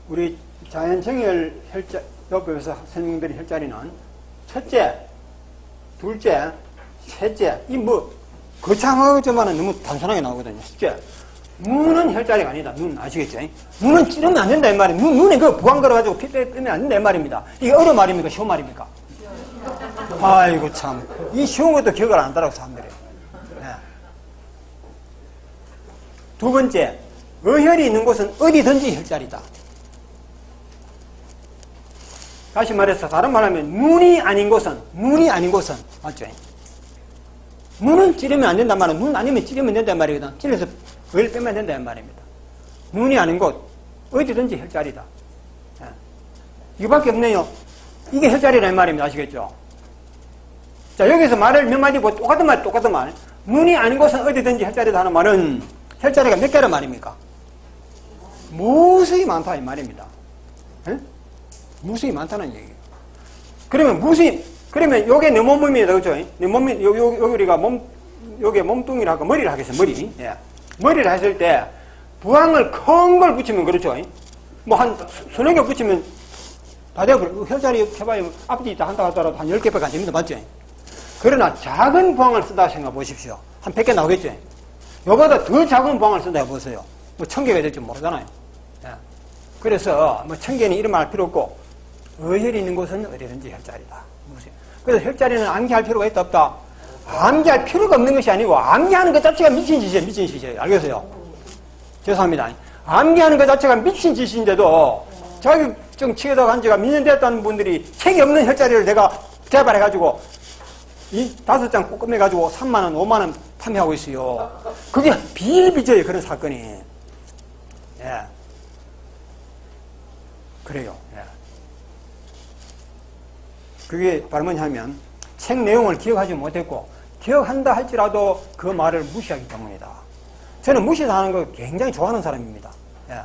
우리 자연정열 혈자법에서 설명드린 혈자리는 첫째, 둘째, 셋째 이 거창하지만은 너무 단순하게 나오거든요. 첫째, 눈은 혈자리가 아니다. 눈 아시겠죠? 눈은 찌르면 안 된다 이 말이에요. 눈에 그 부항 걸어가지고 피 빼면 안 된다 이 말입니다. 이게 어려운 말입니까? 쉬운 말입니까? 아이고 참, 이 쉬운 것도 기억을 안 한다고 사람들이. 네. 두 번째, 어혈이 있는 곳은 어디든지 혈자리다. 다시 말해서 다른 말하면 눈이 아닌 곳은 맞죠? 눈은 찌르면 안 된단 말은 눈 아니면 찌르면 된단 말이거든. 찌르면서 어혈 빼면 된다는 말입니다. 눈이 아닌 곳 어디든지 혈자리다. 네. 이거밖에 없네요. 이게 혈자리라는 말입니다. 아시겠죠? 자, 여기서 말을 몇 마디 보고 똑같은 말. 눈이 아닌 곳은 어디든지 혈자리다 하는 말은 혈자리가 몇 개란 말입니까? 무수히 많다 이 말입니다. 에? 무수히 많다는 얘기예요. 그러면 요게 내 몸입니다. 그렇죠? 내 몸이 여기 우리가 요게 몸뚱이라고 머리를 하겠어요. 머리. 예. 머리를 했을 때 부항을 큰 걸 붙이면 그렇죠? 뭐 한 서너 개 붙이면 다 되고 혈자리 해봐요. 앞뒤 다 한다 하더라도 한 10개밖에 안 됩니다. 맞죠? 그러나 작은 부항을 쓴다 생각해 보십시오. 한 100개 나오겠죠? 요보다 더 작은 부항을 쓴다 해보세요. 뭐 1000개가 될지 모르잖아요. 예. 그래서 뭐 1000개는 이런 말 할 필요 없고 어혈이 있는 곳은 어디든지 혈자리다. 그래서 혈자리는 암기할 필요가 있다 없다? 암기할 필요가 없는 것이 아니고 암기하는 것 자체가 미친 짓이에요. 알겠어요? 죄송합니다. 암기하는 것 자체가 미친 짓인데도 자격증 취에다가 한 지가 몇 년 됐다는 분들이 책이 없는 혈자리를 내가 개발해가지고 이 5장 꼼꼼해가지고 3만원, 5만원 판매하고 있어요. 그게 비일비재예요. 그런 사건이. 예. 그래요. 예. 그게 바로 뭐냐 하면 책 내용을 기억하지 못했고 기억한다 할지라도 그 말을 무시하기 때문이다. 저는 무시해서 하는 거 굉장히 좋아하는 사람입니다. 예.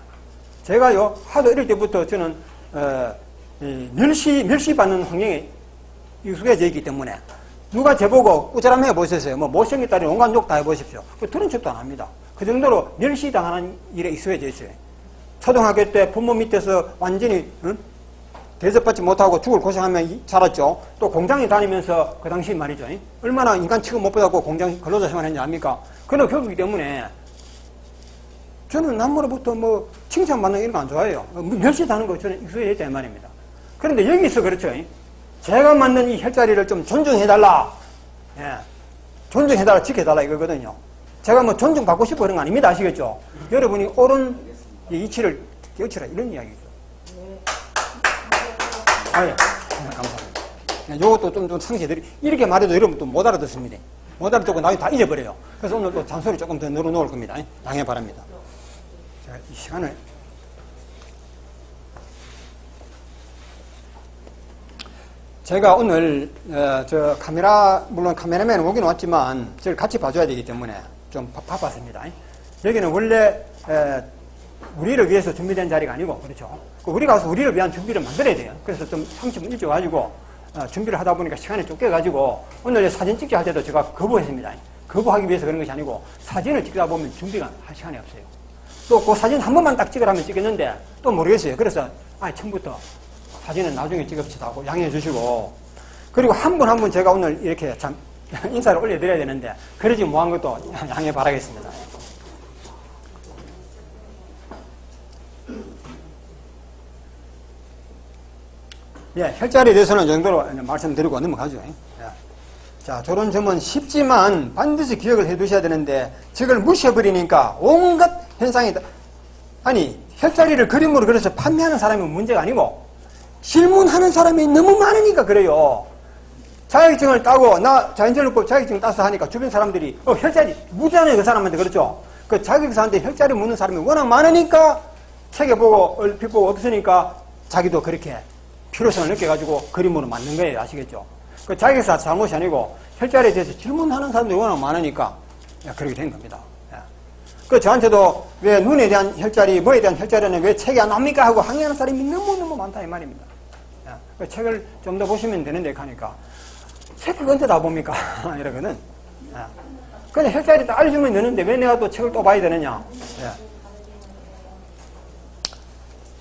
제가요 하도 어릴 때부터 저는 멸시받는 환경에 익숙해져 있기 때문에 누가 저보고 꾸지람 해보셨어요. 뭐 못생겼다니 온갖 욕 다 해보십시오. 들은 척도 안 합니다. 그 정도로 멸시당하는 일에 익숙해져 있어요. 초등학교 때 부모 밑에서 완전히 대접받지 못하고 죽을 고생하며 자랐죠. 또 공장에 다니면서 그 당시 말이죠. 얼마나 인간 취급 못 받았고 공장 근로자 생활했는지 압니까? 그런 겪기 때문에 저는 남으로부터 뭐 칭찬받는 이런 거 안 좋아해요. 멸시하는 거 저는 익숙해졌다 이 말입니다. 그런데 여기서 그렇죠. 제가 만든 이 혈자리를 좀 존중해달라. 예. 존중해달라, 지켜달라 이거거든요. 제가 뭐 존중받고 싶어 그런 거 아닙니다. 아시겠죠? 여러분이 옳은 이치를 깨우치라 이런 이야기죠. 아, 예. 감사합니다. 요것도 좀 상세드리, 이렇게 말해도 여러분 또 못 알아듣습니다. 못 알아듣고 나중에 다 잊어버려요. 그래서 오늘 또 잔소리 조금 더 늘어놓을 겁니다. 양해 바랍니다. 자, 이 시간을. 제가 오늘, 저 카메라, 물론 카메라맨 오긴 왔지만, 저를 같이 봐줘야 되기 때문에 좀 바빴습니다. 여기는 원래, 우리를 위해서 준비된 자리가 아니고, 그렇죠. 우리가 와서 우리를 위한 준비를 만들어야 돼요. 그래서 좀 30분 일찍 와가지고, 준비를 하다 보니까 시간이 쫓겨가지고, 오늘 사진 찍자 할 때도 제가 거부했습니다. 거부하기 위해서 그런 것이 아니고, 사진을 찍다 보면 준비가 할 시간이 없어요. 또 그 사진 한 번만 딱 찍으라면 찍겠는데, 또 모르겠어요. 그래서, 처음부터 사진은 나중에 찍읍시다 하고 양해해 주시고, 그리고 한 분 한 분 제가 오늘 이렇게 참 인사를 올려드려야 되는데, 그러지 못한 것도 양해 바라겠습니다. 예, 혈자리에 대해서는 이 정도로 말씀드리고 넘어가죠. 예. 자, 저런 점은 쉽지만 반드시 기억을 해 두셔야 되는데, 저걸 무시해버리니까 온갖 현상이, 아니, 혈자리를 그림으로 그려서 판매하는 사람이 문제가 아니고, 질문하는 사람이 너무 많으니까 그래요. 자격증을 따고, 나 자연진료법 자격증 따서 하니까 주변 사람들이, 혈자리 묻잖아요, 그 사람한테. 그렇죠? 그 자격사한테 혈자리 묻는 사람이 워낙 많으니까, 책에 보고, 얼핏 보고 없으니까, 자기도 그렇게 필요성을 느껴가지고 그림으로 만든 거예요. 아시겠죠? 그 자격사 잘못이 아니고, 혈자리에 대해서 질문하는 사람들이 워낙 많으니까, 그렇게 된 겁니다. 그 저한테도 왜 눈에 대한 혈자리, 뭐에 대한 혈자리는 왜 책이 안 나옵니까? 하고 항의하는 사람이 너무너무 많다 이 말입니다. 그 책을 좀 더 보시면 되는데 하니까 책을 언제 다 봅니까? 이러거든. 그냥 혈자리 딱 알려주면 되는데 왜 내가 또 책을 또 봐야 되느냐?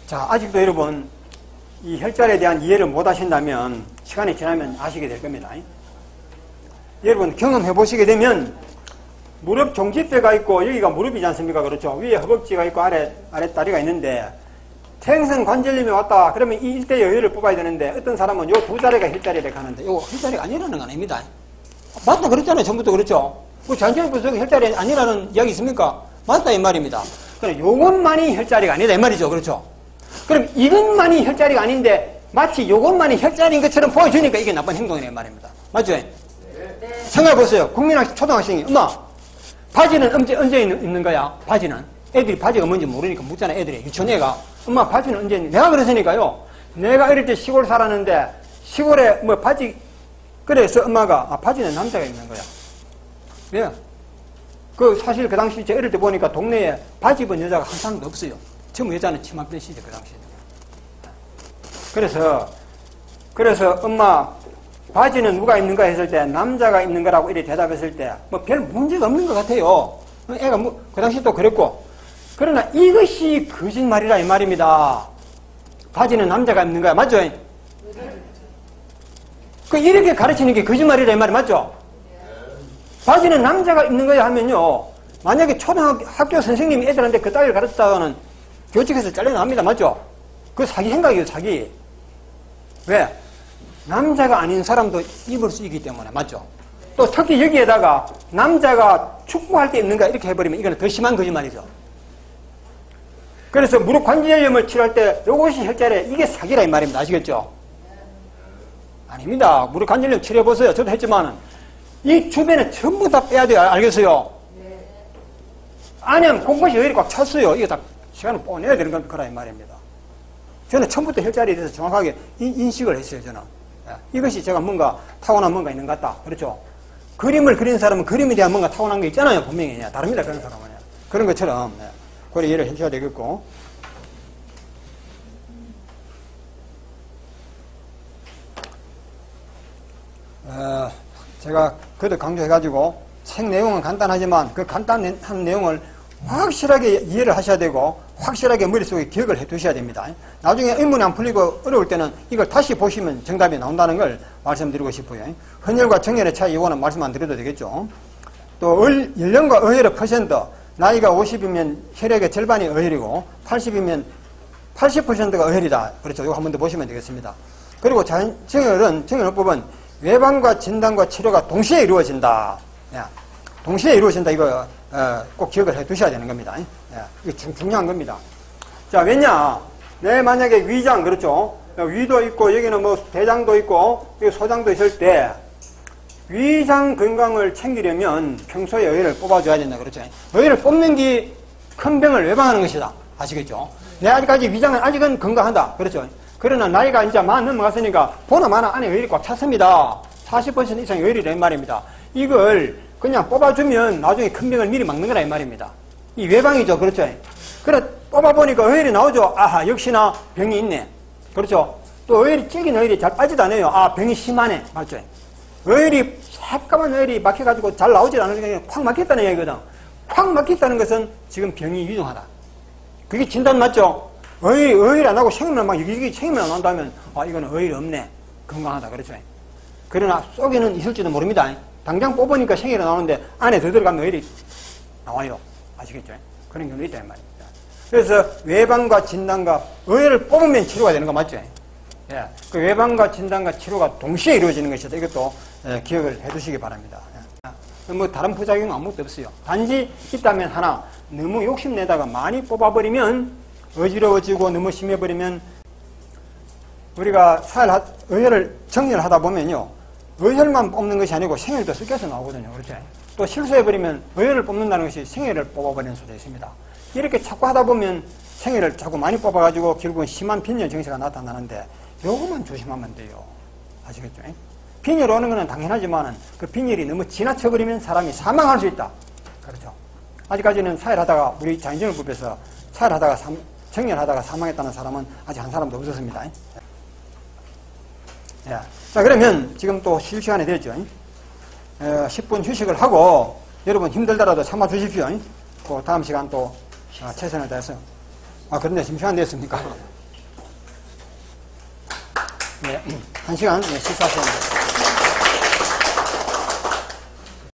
자, 아직도 여러분 이 혈자리에 대한 이해를 못 하신다면 시간이 지나면 아시게 될 겁니다. 여러분 경험해 보시게 되면 무릎 종지뼈가 있고 여기가 무릎이지 않습니까? 그렇죠? 위에 허벅지가 있고 아래 다리가 있는데 태행성 관절염이 왔다 그러면 이 일대 여유를 뽑아야 되는데 어떤 사람은 요 두 자리가 혈자리를 가는데 요 혈자리가 아니라는 거 아닙니다. 맞다 그랬잖아요. 전부터 그렇죠? 그 잔절부터 혈자리 아니라는 이야기 있습니까? 맞다 이 말입니다. 그럼 요것만이 혈자리가 아니다 이 말이죠. 그렇죠? 그럼 이것만이 혈자리가 아닌데 마치 요것만이 혈자리인 것처럼 보여주니까 이게 나쁜 행동이네 이 말입니다. 맞죠? 네. 생각해보세요. 국민학교 초등학생이 엄마 바지는 언제 입는 거야? 바지는 애들이 바지가 뭔지 모르니까 묻잖아. 애들이 유치원애가 엄마 바지는 언제 입는 내가 그랬으니까요. 내가 어릴 때 시골 살았는데 시골에 뭐 바지 그래서 엄마가 바지는 남자가 입는 거야. 예. 그 사실 그 당시 제 어릴 때 보니까 동네에 바지 입은 여자가 한 사람도 없어요. 전부 여자는 치마 입던 시대 그 당시에. 그래서 엄마 바지는 누가 입는가 했을 때 남자가 입는 거라고 이렇게 대답했을 때 뭐 별 문제가 없는 것 같아요. 애가 뭐 그 당시 또 그랬고. 그러나 이것이 거짓말이라 이 말입니다. 바지는 남자가 입는 거야. 맞죠? 그 이렇게 가르치는 게 거짓말이라 이 말이 맞죠? 바지는 남자가 입는 거야 하면요. 만약에 초등학교 선생님이 애들한테 그 따위를 가르쳤다가는 교직에서 잘려나갑니다. 맞죠? 그 사기 생각이에요. 사기. 왜? 남자가 아닌 사람도 입을 수 있기 때문에. 맞죠? 또 특히 여기에다가 남자가 축구할 때 입는가 이렇게 해버리면 이거는 더 심한 거짓말이죠. 그래서 무릎 관절염을 치료할 때 이것이 혈자리 이게 사기라 이 말입니다. 아시겠죠? 아닙니다. 무릎 관절염 치료해보세요. 저도 했지만은 이 주변에 전부 다 빼야 돼요. 알겠어요? 아니면 공것이 여기 꽉 찼어요. 이게 다 시간을 뽀내야 되는 거라 이 말입니다. 저는 처음부터 혈자리에 대해서 정확하게 인식을 했어요. 저는. 이것이 제가 뭔가 타고난 뭔가 있는 것 같다. 그렇죠? 그림을 그린 사람은 그림에 대한 뭔가 타고난 게 있잖아요. 분명히. 다릅니다. 그런 사람은. 그런 것처럼 그걸 이해를 해줘야 되겠고. 제가 그것도 강조해가지고 책 내용은 간단하지만 그 간단한 내용을 확실하게 이해를 하셔야 되고 확실하게 머릿속에 기억을 해 두셔야 됩니다. 나중에 의문이 안 풀리고 어려울 때는 이걸 다시 보시면 정답이 나온다는 걸 말씀드리고 싶어요. 헌혈과 정혈의 차이, 이거는 말씀 안 드려도 되겠죠. 또 연령과 어혈의 퍼센트, 나이가 50이면 혈액의 절반이 어혈이고 80이면 80%가 어혈이다. 그렇죠. 이거 한 번 더 보시면 되겠습니다. 그리고 정혈법은 외방과 진단과 치료가 동시에 이루어진다. 동시에 이루어진다. 이거 꼭 기억을 해 두셔야 되는 겁니다. 이게 중요한 겁니다. 자, 왜냐? 내 만약에 위장, 그렇죠? 위도 있고 여기는 뭐 대장도 있고 여기 소장도 있을 때 위장 건강을 챙기려면 평소에 어혈을 뽑아줘야 된다. 그렇죠? 어혈을 뽑는 게 큰 병을 예방하는 것이다. 아시겠죠? 내 아직까지 위장은 아직은 건강하다. 그렇죠? 그러나 나이가 이제 만 넘어갔으니까 보나 마나 안에 어혈이 꽉 찼습니다. 40% 이상의 어혈이란 말입니다. 이걸 그냥 뽑아주면 나중에 큰 병을 미리 막는 거라 이 말입니다. 이 외방이죠. 그렇죠? 그래 뽑아보니까 어혈이 나오죠. 아하, 역시나 병이 있네. 그렇죠? 또 어혈이 찌긴 어혈이 잘 빠지도 않아요. 아, 병이 심하네. 맞죠? 어혈이 새까만 어혈이 막혀가지고 잘 나오질 않으니까 콱 막혔다는 얘기거든. 콱 막혔다는 것은 지금 병이 위중하다. 그게 진단 맞죠? 어혈이 안 나고 생으면 막 여기저기 생으면 안 나온다면 아, 이거는 어혈이 없네. 건강하다. 그렇죠? 그러나 속에는 있을지도 모릅니다. 당장 뽑으니까 생혈이 나오는데 안에 더 들어가면 어혈이 나와요. 아시겠죠? 그런 경우도 있다 이 말입니다. 그래서 외방과 진단과 어혈을 뽑으면 치료가 되는 거 맞죠? 예, 그 외방과 진단과 치료가 동시에 이루어지는 것이다. 이것도 기억을 해두시기 바랍니다. 뭐 다른 부작용 아무것도 없어요. 단지 있다면 하나, 너무 욕심내다가 많이 뽑아버리면 어지러워지고 너무 심해버리면 우리가 어혈을 정렬하다 보면요, 어혈만 뽑는 것이 아니고 생혈도 섞여서 나오거든요. 그렇죠? 또 실수해버리면 어혈을 뽑는다는 것이 생혈을 뽑아버리는 수도 있습니다. 이렇게 자꾸 하다 보면 생혈을 자꾸 많이 뽑아가지고 결국은 심한 빈혈 증세가 나타나는데 요것만 조심하면 돼요. 아시겠죠? 빈혈 오는 것은 당연하지만 그 빈혈이 너무 지나쳐버리면 사람이 사망할 수 있다. 그렇죠? 아직까지는 사혈하다가 우리 자연정혈법에서 사혈하다가 정혈하다가 사망했다는 사람은 아직 한 사람도 없었습니다. 예. 자, 그러면 지금 또 쉴 시간이 됐죠. 10분 휴식을 하고 여러분 힘들더라도 참아 주십시오. 또 다음 시간 또 최선을 다해서. 아, 그런데 지금 시간 됐습니까? 네, 1시간 식사 시간.